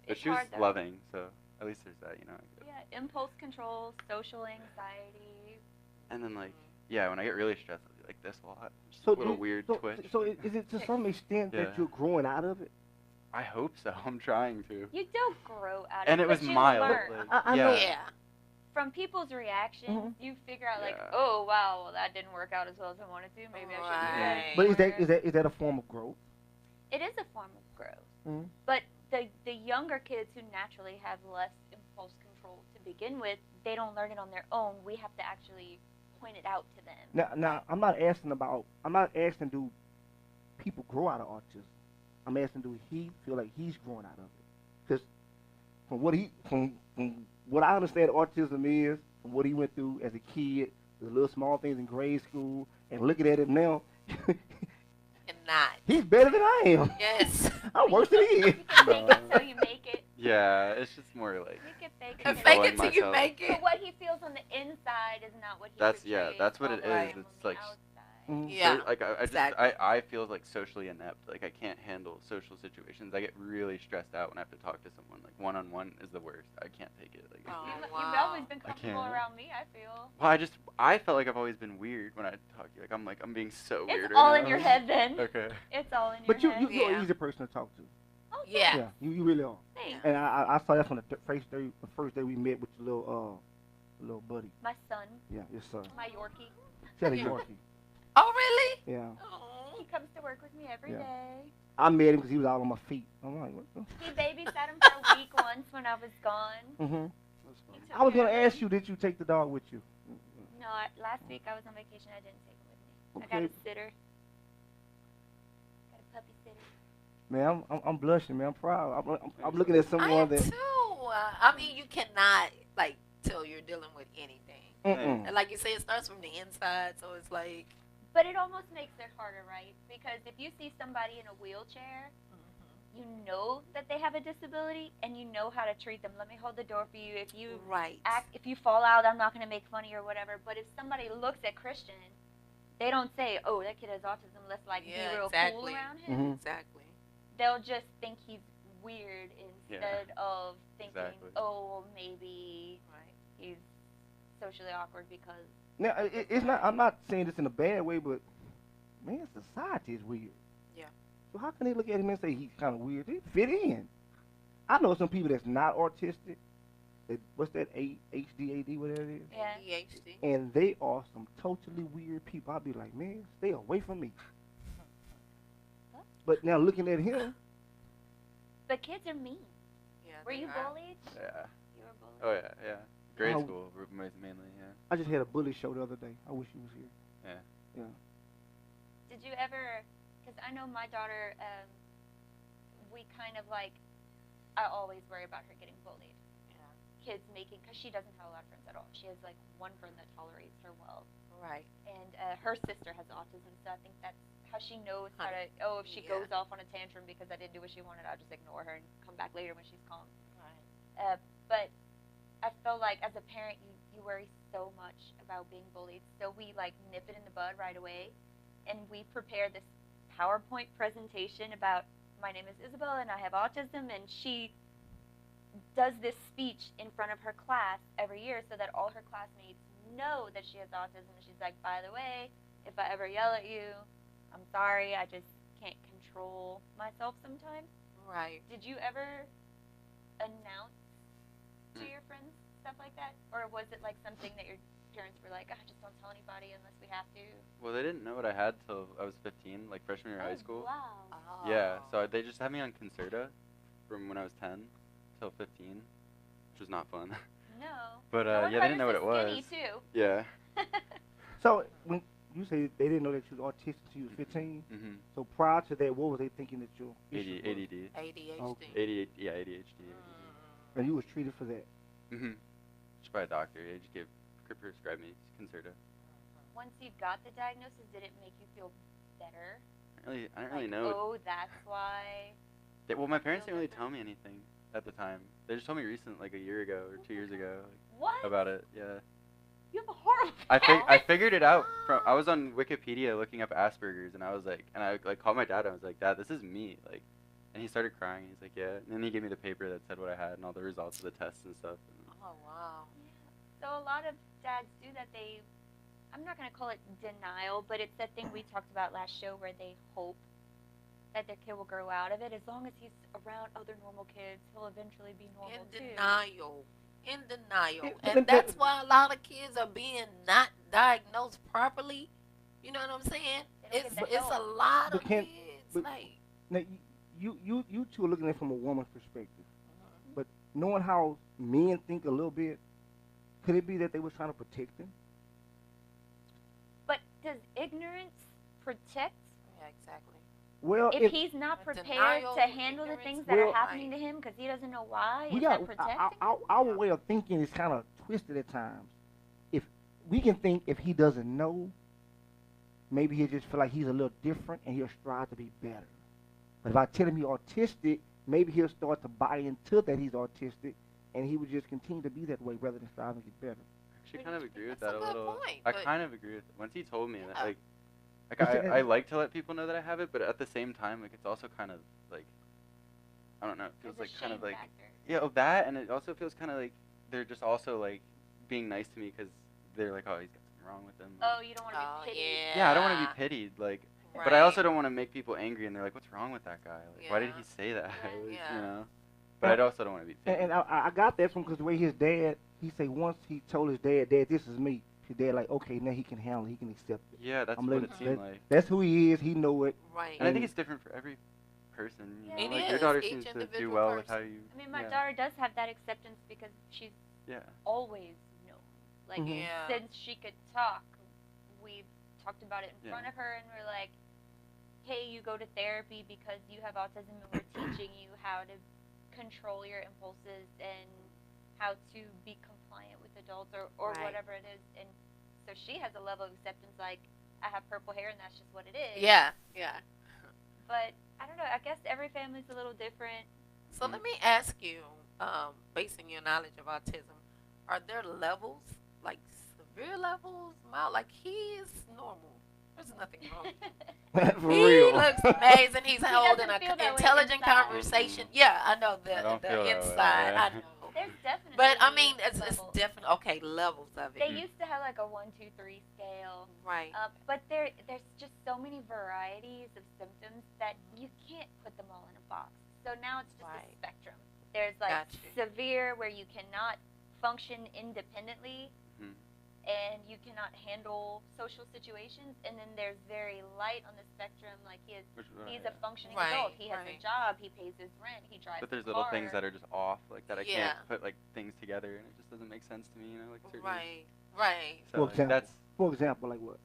But It's she was hard, though. loving, so at least there's that, you know. Yeah, impulse control, social anxiety. And then like, yeah, when I get really stressed, I'll do like this a lot. Just So a little do- weird so, twitch. So is it to some extent Yeah. that you're growing out of it? I hope so. I'm trying to. You don't grow out of And it, it was but you mild. learn. Like, I yeah. know. Yeah. From people's reactions, you figure out like, Yeah. oh wow, well that didn't work out as well as I wanted to. Maybe I should do that. Right. But more." is that a form of growth? It is a form of growth. Mhm. But the younger kids who naturally have less impulse control to begin with, they don't learn it on their own. We have to actually point it out to them. Now I'm not asking do people grow out of autism. I'm asking do he feel like he's growing out of it? Because from what I understand autism is, from what he went through as a kid, the little small things in grade school, and looking at him now, And not. he's better than I am. Yes. I'm worse than he is. You can make it so you make it. Yeah, it's just more like He can fake And it. fake Controlling it till you myself. make But it. what he feels on the inside is not what he That's portrays what it all the is. time It's on like the outside. Mhm. Yeah. like I just exactly. I feel like socially inept. Like I can't handle social situations. I get really stressed out when I have to talk to someone. Like one on one is the worst. I can't take it. Like Oh, You've wow. always been I comfortable can't. around me, I feel. well, I felt like I've always been weird when I talk to you. Like I'm being so weird It's right all now. in your head then. Okay. It's all in your But you're head. an Yeah. easy person to talk to. Oh, Yeah. Yeah, you really are. thanks. And I saw that from the first day we met with your little buddy. My son, Yeah, your son. my Yorkie, She had a Yorkie. Oh, really? Yeah. Oh. he comes to work with me every Yeah. day. I met him because he was out on my feet. I'm like, what the? He babysat him for a week once when I was gone. Mm-hmm. He took I was care gonna of ask him. you, did you take the dog with you? No, last week I was on vacation. I didn't take him with me. I got Okay. a sitter. Got a puppy sitter. Man, I'm blushing, man. I'm proud. I'm looking at I someone am that. too. I mean, you cannot like tell you're dealing with anything. Mm-mm. And like you say, it starts from the inside, so it's like. But it almost makes it harder, right? Because if you see somebody in a wheelchair, you know that they have a disability and you know how to treat them. Let me hold the door for you. If you Right. if you fall out, I'm not going to make fun of you or whatever. But if somebody looks at Christian, they don't say, "Oh, that kid has autism. Let's like Yeah, be real cool exactly. around him." Mhm. Exactly. They'll just think he's weird instead of thinking, Exactly. "Oh, well, maybe Right. he's socially awkward because." Now, it's not. I'm not saying this in a bad way, but man, society is weird. Yeah. So how can they look at him and say he's kind of weird? They fit in. I know some people that's not autistic. What's that? ADHD, whatever it is. Yeah. ADHD. And they are some totally weird people. I'll be like, man, stay away from me. But now looking at him, But kids are mean. Yeah. Were they you are. bullied? Yeah. You were bullied. Oh yeah. Grade Oh. school mainly. Yeah. I just had a bully show the other day. I wish he was here. Did you ever? Because I know my daughter. We kind of like. I always worry about her getting bullied. Yeah. Kids making, because she doesn't have a lot of friends at all. She has like one friend that tolerates her well, Right. and her sister has autism, so I think that's how she knows how to. Honey. Oh, if she Yeah. goes off on a tantrum because I didn't do what she wanted, I'll just ignore her and come back later when she's calm. Right. But I feel like as a parent, you worry so much about being bullied, so we like nip it in the bud right away, and we prepare this PowerPoint presentation about my name is Isabel and I have autism, and she does this speech in front of her class every year so that all her classmates know that she has autism. And she's like, by the way, if I ever yell at you, I'm sorry, I just can't control myself sometimes. Right. Did you ever announce to your friends stuff like that? Or was it like something that your parents were like, just don't tell anybody unless we have to? Well, they didn't know what I had till I was 15, like freshman year of high school. Wow. Oh. Yeah, so they just had me on Concerta from when I was 10 till 15, which was not fun. No. But No wonder yeah, why they didn't know you're what it so was. skinny, too. Yeah. so when you say they didn't know that you was autistic until you was 15, Mhm. so prior to that, what were they thinking that your issue was? ADD. ADHD. Okay. ADHD. Yeah, ADHD. And you was treated for that. Mhm. Just by a doctor. They just prescribed me Concerta. Once you got the diagnosis, did it make you feel better? I don't really Like, know. oh, that's why. Well, my parents feel didn't really different? tell me anything at the time. They just told me recent, like a year ago or 2 years ago, What? about it. Yeah. You have a horrible. I figured it out from I was on Wikipedia looking up Asperger's, and I was like, and I like called my dad. And I was like, Dad, this is me. Like, and he started crying. He's like, yeah. And then he gave me the paper that said what I had and all the results of the tests and stuff. Oh wow. So a lot of dads do that. I'm not going to call it denial, but it's that thing we talked about last show where they hope that their kid will grow out of it. As long as he's around other normal kids, he'll eventually be normal In too. denial. In denial. Yeah, And but that's that- why a lot of kids are being not diagnosed properly. You know what I'm saying? They don't get the It's a help. lot of But can- kids. but- Like, Now you two are looking at it from a woman's perspective, but knowing how men think a little bit, could it be that they were trying to protect them? But does ignorance protect? yeah, exactly. Well, If he's not But prepared denial, to handle the ignorance, things that Well, are happening to him because he doesn't know why, we is got that protecting? our way of thinking is kind of twisted at times. If we can think if he doesn't know, maybe he'll just feel like he's a little different and he'll strive to be better. But if I tell him he's autistic, maybe he'll start to buy into that he's autistic, and he would just continue to be that way rather than striving to get better. I actually kind of agree with That's that a a good little. point, I but- kind of agree with it. Once he told me that, Yeah. like It's a- I like to let people know that I have it, but at the same time, like it's also kind of like, I don't know, it feels There's a like kind of shame like, factor. yeah, oh, that, and it also feels kind of like they're just also like being nice to me because they're like, oh, he's got something wrong with him. Oh, you don't want to Oh, be pitied. yeah. Yeah, I don't want to be pitied, like, but I also don't want to make people angry, and they're like, what's wrong with that guy? Like, why did Yeah. he say that? Yeah. Like, Yeah. You know. But I also don't want to be pitied. And I got that from because the way his dad, he say once he told his dad, this is me. His dad like, okay, now he can handle it, he can accept it. Yeah, that's I'm what letting- it seemed like. That's who he is. He know it. Right. And I think it's different for every person. You know? It Like your is, daughter each seems to do individual well with person. how you. I mean, my yeah. daughter does have that acceptance because she's Yeah. always known. Like, Mhm. Yeah. since she could talk, we've talked about it in Yeah. front of her, and we're like, hey, you go to therapy because you have autism, and we're teaching you how to control your impulses and how to be compliant with adults or Right. whatever it is. And so she has a level of acceptance like, I have purple hair, and that's just what it is. Yeah. Yeah. But I don't know. I guess every family's a little different. So let me ask you, basing your knowledge of autism, are there levels, like severe levels, mild? Like he is normal. There's nothing wrong. For He real. looks amazing. He's holding doesn't feel an that way intelligent inside. conversation. Yeah, I know I don't the feel that way, inside. yeah. I know. There's definitely. But I mean, it's levels. definitely okay. Levels of it. They used to have like a 1, 2, 3 scale, Right. but there's just so many varieties of symptoms that you can't put them all in a box. So now it's just Right. a spectrum. There's like Gotcha. severe where you cannot function independently, Mhm. and you cannot handle social situations, and then there's very light on the spectrum, like he's Yeah. a functioning Right, adult. He has right. a job. He pays his rent. He drives. But there's a little car. things that are just off, like that I Yeah. can't put like things together, and it just doesn't make sense to me, you know, like certain. Right. Right. So For like, example. that's. For example, like what?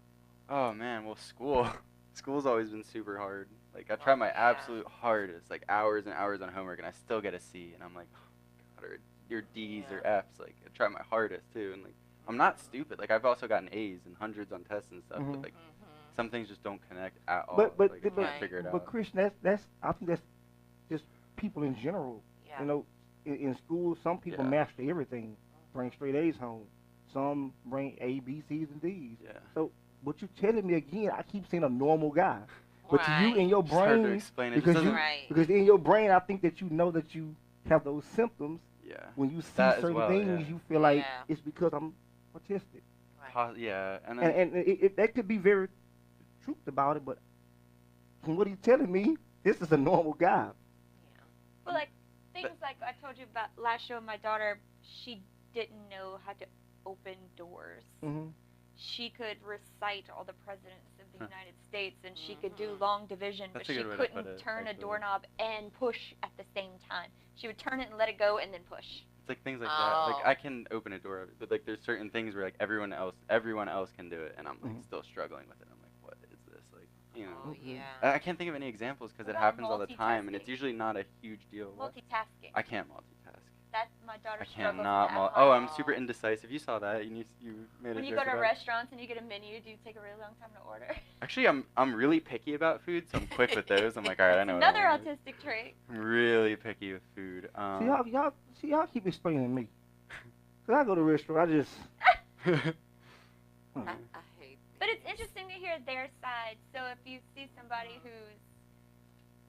Oh man, well school, school's always been super hard. Like I try my yeah. absolute hardest, like hours and hours on homework, and I still get a C, and I'm like, oh, God, or your D's or Yeah. F's. Like I try my hardest too, and like I'm not stupid. Like I've also gotten A's and hundreds on tests and stuff, Mhm. but like Mhm. some things just don't connect at all. But like, I can't Right. figure it but out. Christian, that's I think that's just people in general. Yeah. You know, in school, some people Yeah. master everything, bring straight A's home. Some bring A, B, C's, and D's. Yeah. So what you telling me again? I keep saying a normal guy, but to you Right. in your It's hard to brain, explain. It just because doesn't. you- Right. because in your brain, I think that you know that you have those symptoms. Yeah. When you see That as certain well, things, yeah. you feel like Yeah. it's because I'm autistic, Yeah, and then and that could be very truth about it. But from what he's telling me, this is a normal guy. Well, like things like I told you about last show, my daughter, she didn't know how to open doors. Hmm She could recite all the presidents of the Huh. United States, and she could do Mhm. long division, That's but a she good way to put couldn't it, turn a actually. doorknob and push at the same time. She would turn it and let it go, and then push. it's like things like that. Like Oh. I can open a door, but like there's certain things where like everyone else can do it, and I'm like Mhm. still struggling with it. I'm like, what is this? Like, you know. Oh Mhm. yeah. I can't think of any examples because What it about happens all the time, and it's multitasking? usually not a huge deal. What? Multitasking. I can't multitask. That's my daughter. I struggles with cannot. that. Oh, I'm super indecisive. You saw that, and you made a When you joke go to about it. restaurants and you get a menu, do you take a really long time to order? Actually, I'm really picky about food, so I'm quick with those. I'm like, all right, I know. what I Another want. autistic trait. I'm really picky with food. See y'all keep explaining to me. Cause I go to a restaurant, I just I hate. But it's interesting to hear their side. So if you see somebody who's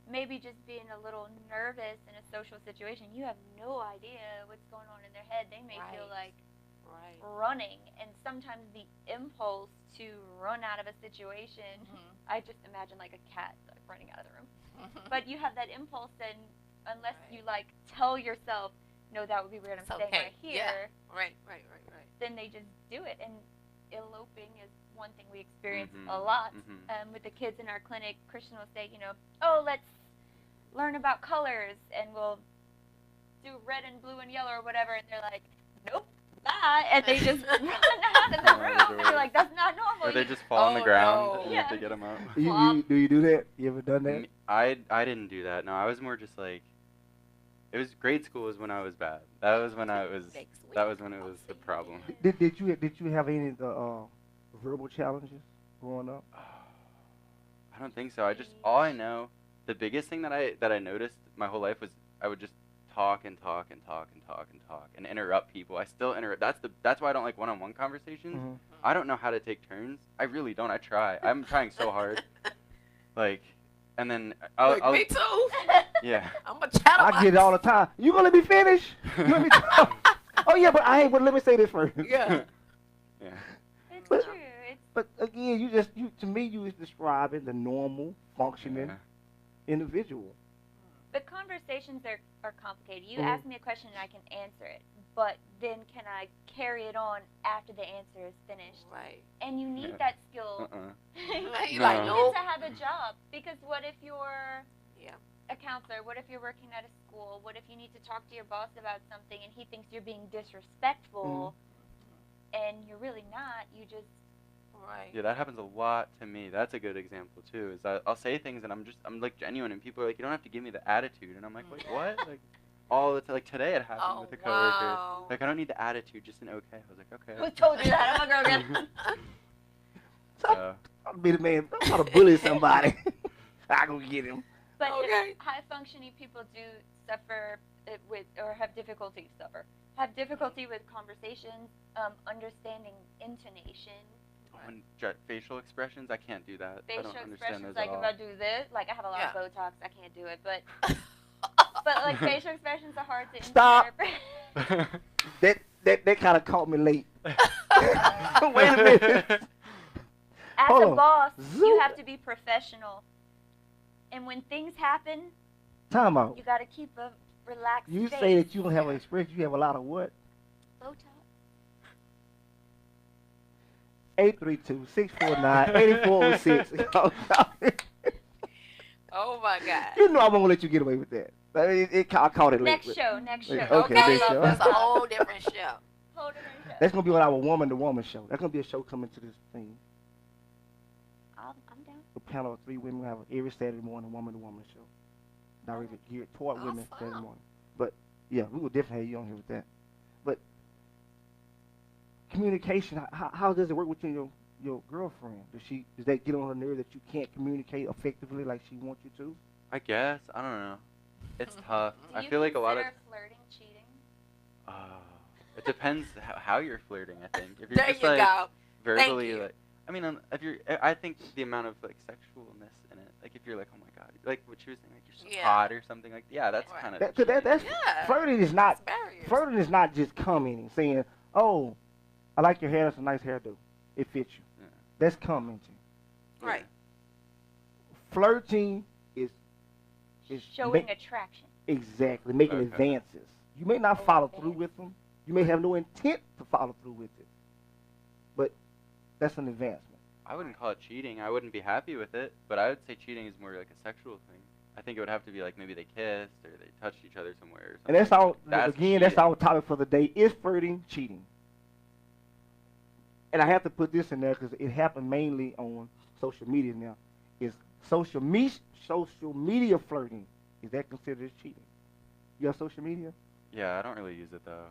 maybe just being a little nervous in a social situation, you have no idea what's going on in their head. They may feel Right. like Right. running, and sometimes the impulse to run out of a situation, Mhm. I just imagine like a cat like running out of the room. Mhm. But you have that impulse, and unless Right. you like tell yourself, no, that would be weird, I'm It's staying okay. right here, Yeah. Right. then they just do it. And eloping is one thing we experience Mhm, a lot mhm. with the kids in our clinic. Christian will say, oh, let's learn about colors, and we'll do red and blue and yellow or whatever, and they're like, nope, bye, and they just run out of the Out of room, the and door. you're like, that's not normal. Or they You- just fall on the Oh, ground, no. and you have to Yeah. get them out. do you do that? You ever done that? I didn't do that. No, I was more just like, it was grade school was when I was bad. That was when I was. Next week. That was when it was the problem. Did you have any of the verbal challenges growing up? I don't think so. All I know, the biggest thing that I noticed my whole life was I would just talk and talk and talk and talk and talk and interrupt people. I still interrupt. That's why I don't like one-on-one conversations. Mhm. I don't know how to take turns. I really don't. I try. I'm trying so hard. Like, and then I'll Me too. yeah. I'm a chat. I get it all the time. You gonna let me finish? You let me oh yeah, but let me say this first. Yeah. Yeah. It's But- true. It's But again, to me you is describing the normal functioning Yeah. individual. the conversations are complicated. You Mhm. ask me a question and I can answer it, but then can I carry it on after the answer is finished? Right. And you need Yeah. that skill. Right, You like, need no. it to have a job, because what if you're Yeah. a counselor? What if you're working at a school? What if you need to talk to your boss about something and he thinks you're being disrespectful and you're really not? You just Right. Yeah, that happens a lot to me. That's a good example too. Is that I'll say things and I'm like genuine, and people are like, you don't have to give me the attitude, and I'm like, wait, what? Like all the like today it happened Oh, with a coworker. wow. Like I don't need the attitude, just an okay. I was like, okay. who told you that? I'm a girl again. So, I'll be the man. I'm gonna bully somebody. I go get him. But Okay. high functioning people do suffer with, or have difficulty with conversations, understanding intonation, when facial expressions, I can't do that. I facial don't understand expressions. those Like at if all. I do this, like I have a lot Yeah. of Botox, I can't do it. But like facial expressions are hard to Stop. interpret. That kind of caught me late. Wait a minute. As Hold a on. boss, you Zoom. have to be professional. And when things happen, Time out. you got to keep a relaxed You face. say that you don't have an expression. You have a lot of what? Botox. 832-649-8406. Oh my God. You know I'm gonna let you get away with that. I caught it late. Next but- show, next show. Okay, Okay. next show. That's a whole different show. Whole different show. That's gonna be on our woman-to-woman show. That's gonna be a show coming to this thing. I'm down. A panel of 3 women have every Saturday morning a woman-to-woman show. Directed geared toward women Awesome. Saturday morning. But yeah, we will definitely have you on here with that. But communication, how does it work with you and your girlfriend? Does that get on her nerve that you can't communicate effectively like she wants you to? I guess I don't know. It's tough. Do I you feel like a lot of. consider flirting cheating? It depends how you're flirting. I think if you're There just you like go. verbally you. like. I mean, if you're, I think the amount of like sexualness in it, like if you're like, oh my god, like what she was saying, like you're so Yeah. hot or something, like yeah, that's Right. kind of. That's Yeah. flirting is not It's barriers. flirting is not just commenting, saying, "Oh, I like your hair. That's a nice hairdo. It fits you." Yeah. That's commenting. Right. Flirting is Showing ma- attraction. exactly making Okay. advances. You may not follow through with them. You may have no intent to follow through with it, but that's an advancement. I wouldn't call it cheating. I wouldn't be happy with it, but I would say cheating is more like a sexual thing. I think it would have to be like maybe they kissed or they touched each other somewhere or something. And that's all. That's Again, that's cheating. our topic for the day: is flirting cheating? And I have to put this in there because it happened mainly on social media now. Is social media flirting? Is that considered cheating? You have social media? Yeah, I don't really use it though.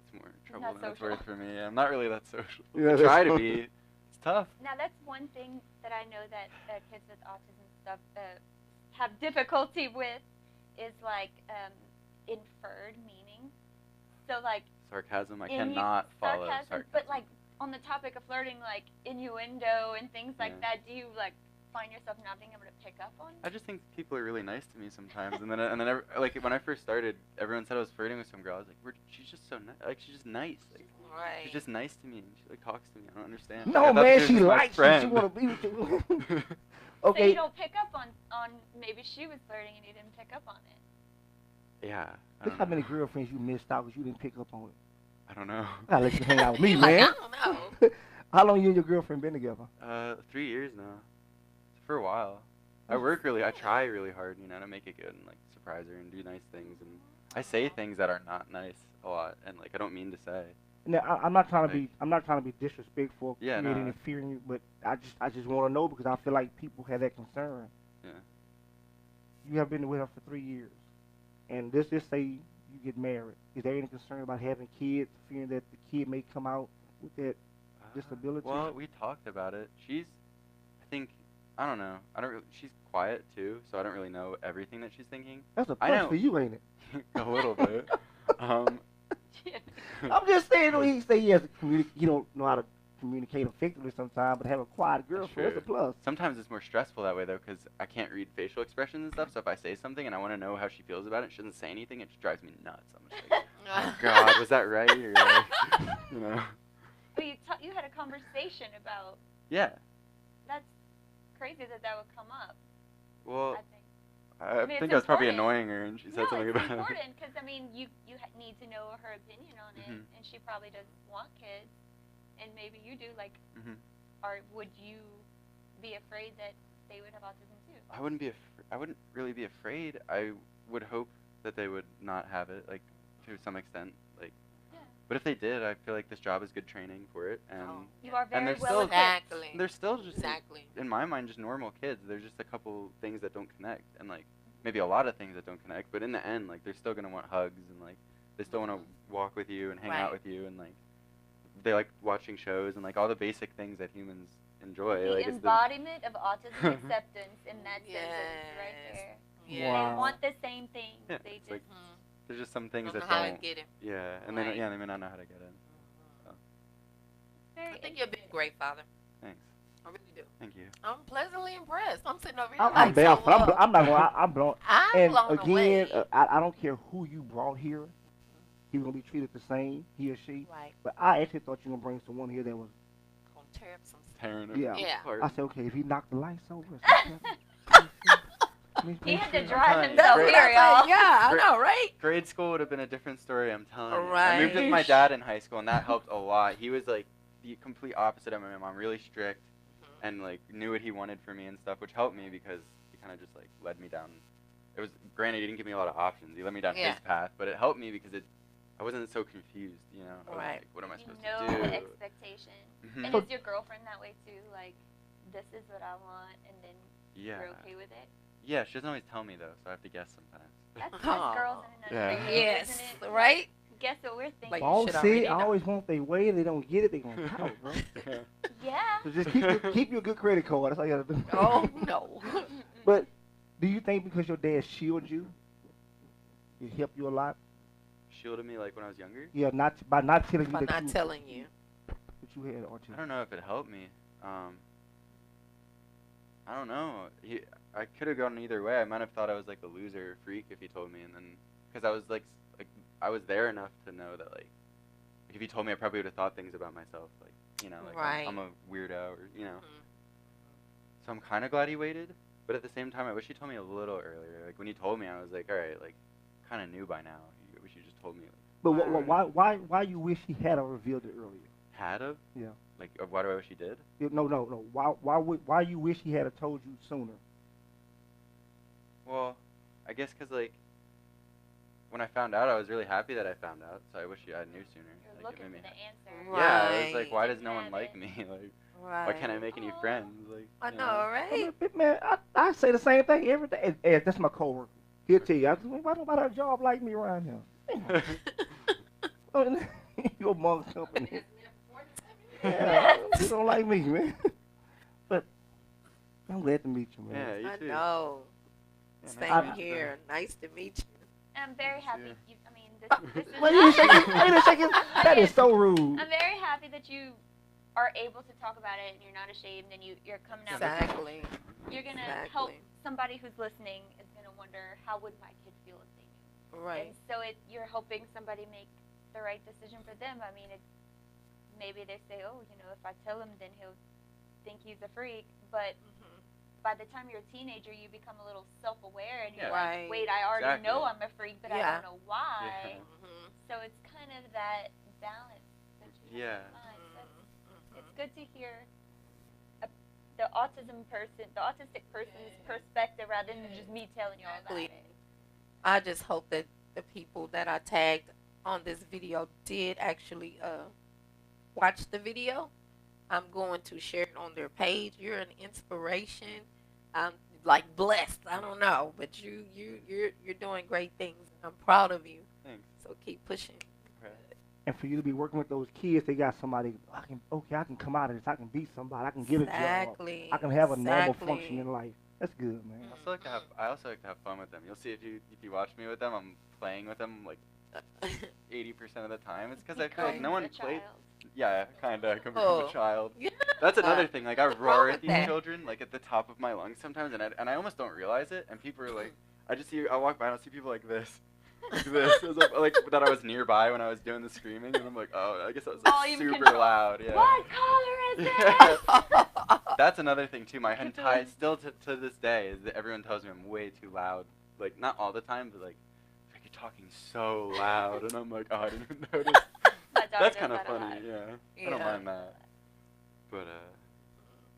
It's more trouble not than it's social. worth for me. I'm not really that social. Yeah, I try that's- to be. It's tough. Now that's one thing that I know that kids with autism stuff have difficulty with is like inferred meaning. So like Sarcasm. I innu- cannot follow sarcasm. But like on the topic of flirting, like innuendo and things like Yeah. that, do you like find yourself not being able to pick up on? I just think people are really nice to me sometimes, and then like when I first started, everyone said I was flirting with some girl. I was like, she's just so nice. Like she's just nice. Like Right. she's just nice to me, and she like talks to me. I don't understand. No, Like, I thought man, was she just my likes you. She friend. want to be with you. So Okay. you don't pick up on maybe she was flirting and you didn't pick up on it. Yeah. I Look don't how know. many girlfriends you missed out because you didn't pick up on it. I don't know. I let you hang out with me, Like, man. I don't know. How long you and your girlfriend been together? 3 years now. For a while. I try really hard, to make it good and like surprise her and do nice things, and I say things that are not nice a lot, and like I don't mean to say. Now, I'm not trying to Like- be. I'm not trying to be disrespectful, Yeah, create no. any fear in you. But I just want to know because I feel like people have that concern. Yeah. You have been with her for 3 years, and let's just say you get married. Is there any concern about having kids, fearing that the kid may come out with that disability? Well, we talked about it. I don't know. She's quiet too, so I don't really know everything that she's thinking. That's a I plus know. for you, ain't it? A little bit. Um, I'm just saying, he say he has to he don't know how to communicate effectively sometimes, but have a quiet girlfriend, that's a true. plus. Sometimes it's more stressful that way though, because I can't read facial expressions and stuff. So if I say something and I want to know how she feels about it, she doesn't say anything. It just drives me nuts. I'm just like, oh God, was that right? Or like, you know? But you had a conversation about. Yeah. That's crazy that would come up. Well, I think. I mean, think it's I was probably important. annoying her, and she said No, something it's about it. important because I mean, you need to know her opinion on it, Mhm. and she probably doesn't want kids, and maybe you do. Like, Mhm. or would you be afraid that they would have autism too? I wouldn't be. I wouldn't really be afraid. I would hope that they would not have it, like to some extent. Like, Yeah. but if they did, I feel like this job is good training for it, and Oh. You are very there's well still- equipped. Exactly. they're still just Exactly. in my mind just normal kids. There's just a couple things that don't connect, and like maybe a lot of things that don't connect. But in the end, like they're still gonna want hugs, and like they still want to walk with you and hang out Right. with you, and like they like watching shows and like all the basic things that humans enjoy. The like embodiment of autism acceptance in that sentence right Yes. there. Yeah. Wow. They want the same things. Yeah, They it's just like Mhm. there's just some things Don't that know how to don't. get it. Yeah, and Right. they may not know how to get in. very I think you'll be a great father. Thanks. I really do. Thank you. I'm pleasantly impressed. I'm sitting over here I'm like, baffled. so, I'm not gonna. I'm blown. I'm And blown again, away. I don't care who you brought here. He was gonna be treated the same, he or she. Right. But I actually thought you were gonna bring someone here that was. Gonna tear up some stuff. Tearing it Yeah. Yeah. apart. I said, okay, if he knocked the lights over. He had to sure. drive Sometimes. himself Great. here, y'all. Yeah, I know, right? Grade school would have been a different story, I'm telling you. I Right. moved with my dad in high school, and that helped a lot. He was like the complete opposite of my mom, really strict, and like knew what he wanted for me and stuff, which helped me because he kind of just like led me down. It was granted he didn't give me a lot of options. He led me down Yeah. his path, but it helped me because I wasn't so confused, you know. I was Right. like, what am I You supposed know to do? the expectation. Mhm. And is your girlfriend that way too? Like, this is what I want, and then Yeah. you're okay with it? Yeah, she doesn't always tell me though, so I have to guess sometimes. That's Aw. girls in a Yeah. nutshell, Yes, isn't it? right? Guess what we're thinking? Like, Boss should said, already I know. always want their way. They don't get it. They gonna talk, bro. Yeah. So just keep your good credit card. That's all you gotta do. Oh, no. But do you think because your dad shielded you, it helped you a lot? Shielded me like when I was younger. Yeah, by not telling you By that not telling you. that you had autism. I don't know if it helped me. I don't know. I could have gone either way. I might have thought I was like a loser or freak if he told me, and then because I was like I was there enough to know that like if he told me, I probably would have thought things about myself, like you know, like Right. I'm a weirdo or you know. Mhm. So I'm kind of glad he waited, but at the same time, I wish he told me a little earlier. Like when he told me, I was like, all right, like kind of knew by now. I wish you just told me. But why you wish he had revealed it earlier? Had of? Yeah. Like why do I wish he did? No. Why you wish he had told you sooner? Well, I guess because like when I found out, I was really happy that I found out. So I wish I knew sooner. You're Like, it looking made for me the answer. Yeah, I was like, Right. why Didn't does no one have like it. me? Like, Right. why can't I make any friends? Like, I you know, right? Man, I say the same thing every day. And that's my coworker. He'll tell you, why nobody have a job like me around here? Your mother's company. Yeah, you don't like me, man. But I'm glad to meet you, man. Yeah, you I too. know. Yeah, Same I- here. Nice to meet you. And I'm very happy. Yeah. I mean, this is. Why you shaking? That is so rude. I'm very happy that you are able to talk about it and you're not ashamed and you're coming out. Exactly. You're gonna help Exactly. somebody who's listening is gonna wonder how would my kid feel if they knew. Right. And so you're helping somebody make the right decision for them. I mean, maybe they say, oh, you know, if I tell him, then he'll think he's a freak. But Mhm. by the time you're a teenager, you become a little self-aware and you're Yeah. Right. like, wait, I already know Exactly. I'm a freak, but I Yeah. don't know why. Yeah. Mhm. So it's kind of that balance that you Yeah. have to find. So Mhm. it's good to hear the autistic person's perspective rather than just me telling you all about Exactly. it. I just hope that the people that I tagged on this video did actually watch the video. I'm going to share it on their page. You're an inspiration. I'm like blessed. I don't know, but you're doing great things. I'm proud of you. Thanks. So keep pushing. And for you to be working with those kids, they got somebody. I can come out of this. I can be somebody. I can get a job. Exactly. I can have a normal Exactly. function in life. That's good, man. I also like to have fun with them. You'll see if you watch me with them, I'm playing with them like 80% of the time. It's because I feel like no one plays. Yeah, kinda. I come from Oh. a child. Yeah. That's another thing. Like I What's wrong roar with at these that? children like at the top of my lungs sometimes, and I almost don't realize it. And people are like, I walk by and I see people like this. This was like that I was nearby when I was doing the screaming, and I'm like, oh, I guess I was like, Volume super control. loud. Yeah. What color is Yeah. this? That's another thing too. My entire still to this day is that everyone tells me I'm way too loud. Like not all the time, but like you're talking so loud, and I'm like, oh, I didn't even notice. My daughter That's does kind of that a funny. lot. Yeah. I don't mind that. But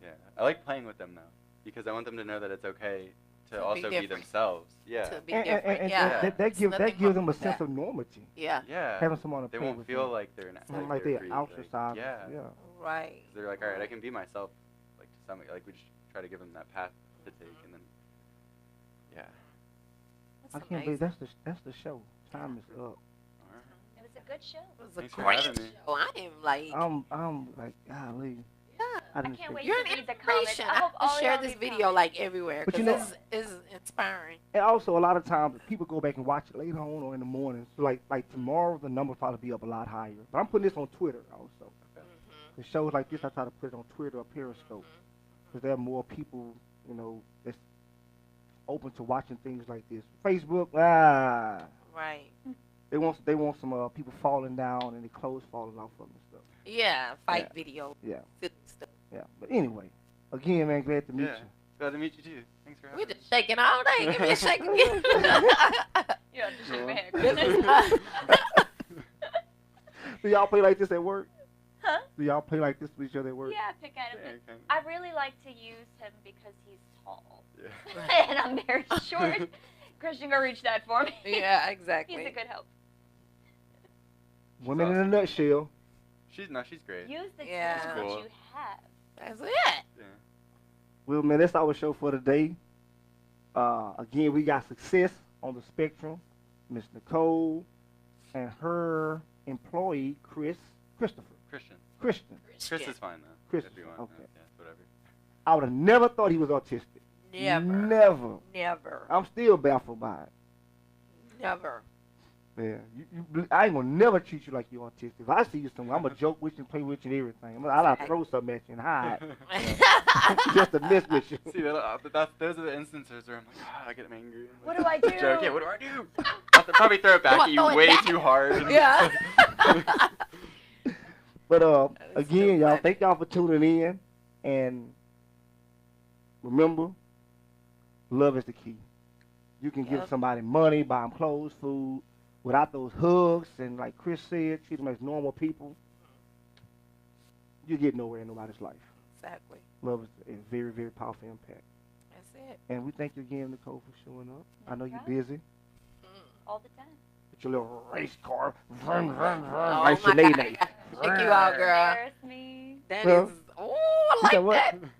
yeah, I like playing with them though because I want them to know that it's okay to To be also be different. themselves. Yeah. To be And, different. and Yeah. that There's gives nothing them wrong a with sense that. of normality. Yeah. Yeah. Having someone to They play won't with feel them. like they're Like they're free, ostracized. yeah. Yeah. Right. They're like, all right, I can be myself. Like to some, like we just try to give them that path to take, and then yeah. I That's can't believe that's the show. Time is up. All It was a good show. It was a Thanks for great having me. show. I am like, I'm like, golly. yeah. I I didn't can't expect- wait You're to an read the comments. inspiration. I I hope have all to share y'all this leave video comments. like everywhere But because you know- it's inspiring. And also, a lot of times people go back and watch it later on or in the morning. So like tomorrow, the number will probably be up a lot higher. But I'm putting this on Twitter also. The shows like this, I try to put it on Twitter or Periscope because there are more people, you know, that's open to watching things like this. Facebook, Right. they want some people falling down and their clothes falling off them and stuff. Yeah. Fight video. Yeah, Stuff. yeah. But anyway, again, man, glad to meet Yeah. Glad to meet you too. Thanks for having We me. just shaking all day. Give me a shake again. Yeah, just shake my head. Goodness. you. Do y'all play like this at work? Huh? Do y'all play like this with each other at work? Yeah, pick at him. Yeah, kinda. I really like to use him because he's tall. Yeah. And I'm very short. Christian, go reach that for me. Yeah, exactly. He's a good help. Women in a nutshell. She's great. Use the Yeah. tools Cool. that you have. That's it. Yeah. Well, man, that's our show for today. Again, we got Success on the Spectrum, Miss Nicole, and her employee, Christopher. Christian. Christian. Chris is fine though. Christian, If you want. okay. Yeah, whatever. I would have never thought he was autistic. Never. Never. Never. I'm still baffled by it. Never. Yeah, I ain't gonna never treat you like you're autistic. If I see you somewhere, I'm gonna joke with you and play with you and everything. I'll throw something at you and hide just to mess with you. See, those are the instances where I'm like, I get angry. What do I do? Joke. Yeah, what do I do? I'll probably throw it back You at you wanna throw it way back? too hard. Yeah. But That's again, so y'all, funny. thank y'all for tuning in, and remember, love is the key. You can give Yep. somebody money, buy them clothes, food, without those hugs, and like Chris said, treat them as normal people. You get nowhere in nobody's life. Exactly. Love is a very, very powerful impact. That's it. And we thank you again, Nicole, for showing up. I know you're problem. busy. All the time. With your little race car. Vroom, vroom, vroom, Oh like my Sinead. God. Check you out, girl. Embarrass me. That Huh? is. Oh, I She said like what? that.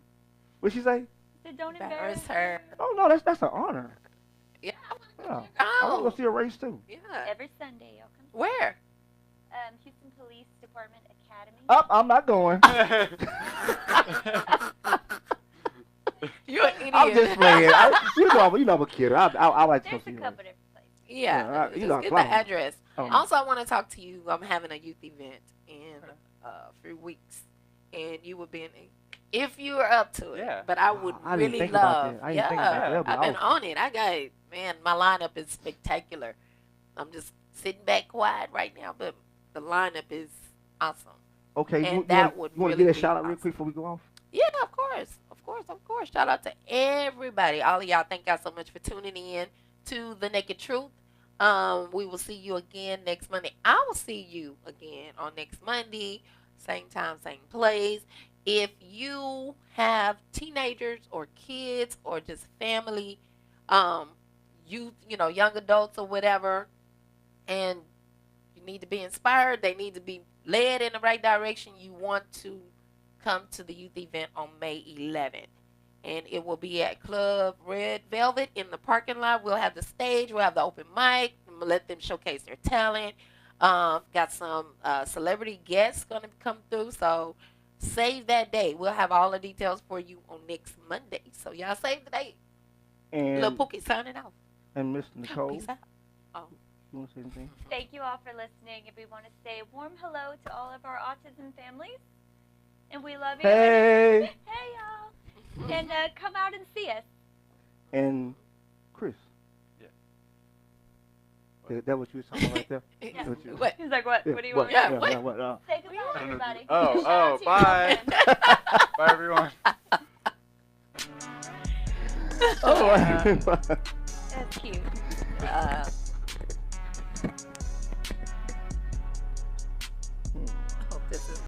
What'd she say? So don't Embarrass embarrass her. Oh, no, that's an honor. Yeah. Yeah. I want to Oh. go see a race, too. Yeah. Every Sunday, y'all come. Where? Houston Police Department Academy. Up, I'm not going. You're an idiot. I'm just playing. You know I'm a kid. I like to There's come a see couple her. different places. Yeah. Yeah, you Just know, get clown. the address. Oh. Also, I want to talk to you. I'm having a youth event in a few weeks, and you would be in it if you are up to it. Yeah. But I would I didn't really think about love. that. I didn't Yeah. think about that. That'd be I've been awesome. on it. I got man. My lineup is spectacular. I'm just sitting back quiet right now, but the lineup is awesome. Okay, And you that want would to really get a be shout out real awesome. quick before we go off? Yeah, of course. Of course, of course. Shout out to everybody. All of y'all, thank y'all so much for tuning in to The Naked Truth. We will see you again next Monday. I will see you again on next Monday. Same time, same place. If you have teenagers or kids or just family, youth, young adults or whatever, and you need to be inspired, they need to be led in the right direction, you want to come to the youth event on May 11th. And it will be at Club Red Velvet in the parking lot. We'll have the stage. We'll have the open mic. We'll let them showcase their talent. Got some celebrity guests going to come through. So save that date. We'll have all the details for you on next Monday. So y'all save the date. And Lil Pookie signing out. and Miss Nicole, Peace out. you want to say anything? Thank you all for listening, and we want to say a warm hello to all of our autism families. And we love you. Hey, Hey, y'all. And come out and see us. and Chris. Yeah. That what you was talking about right there? Yeah. What you- What? He's like, what? Yeah, What do you what? want? Yeah, Yeah, what? yeah, what? Say goodbye, everybody. Oh, Shout out to your bye. girlfriend. Bye, everyone. Oh, That's cute. I hope this is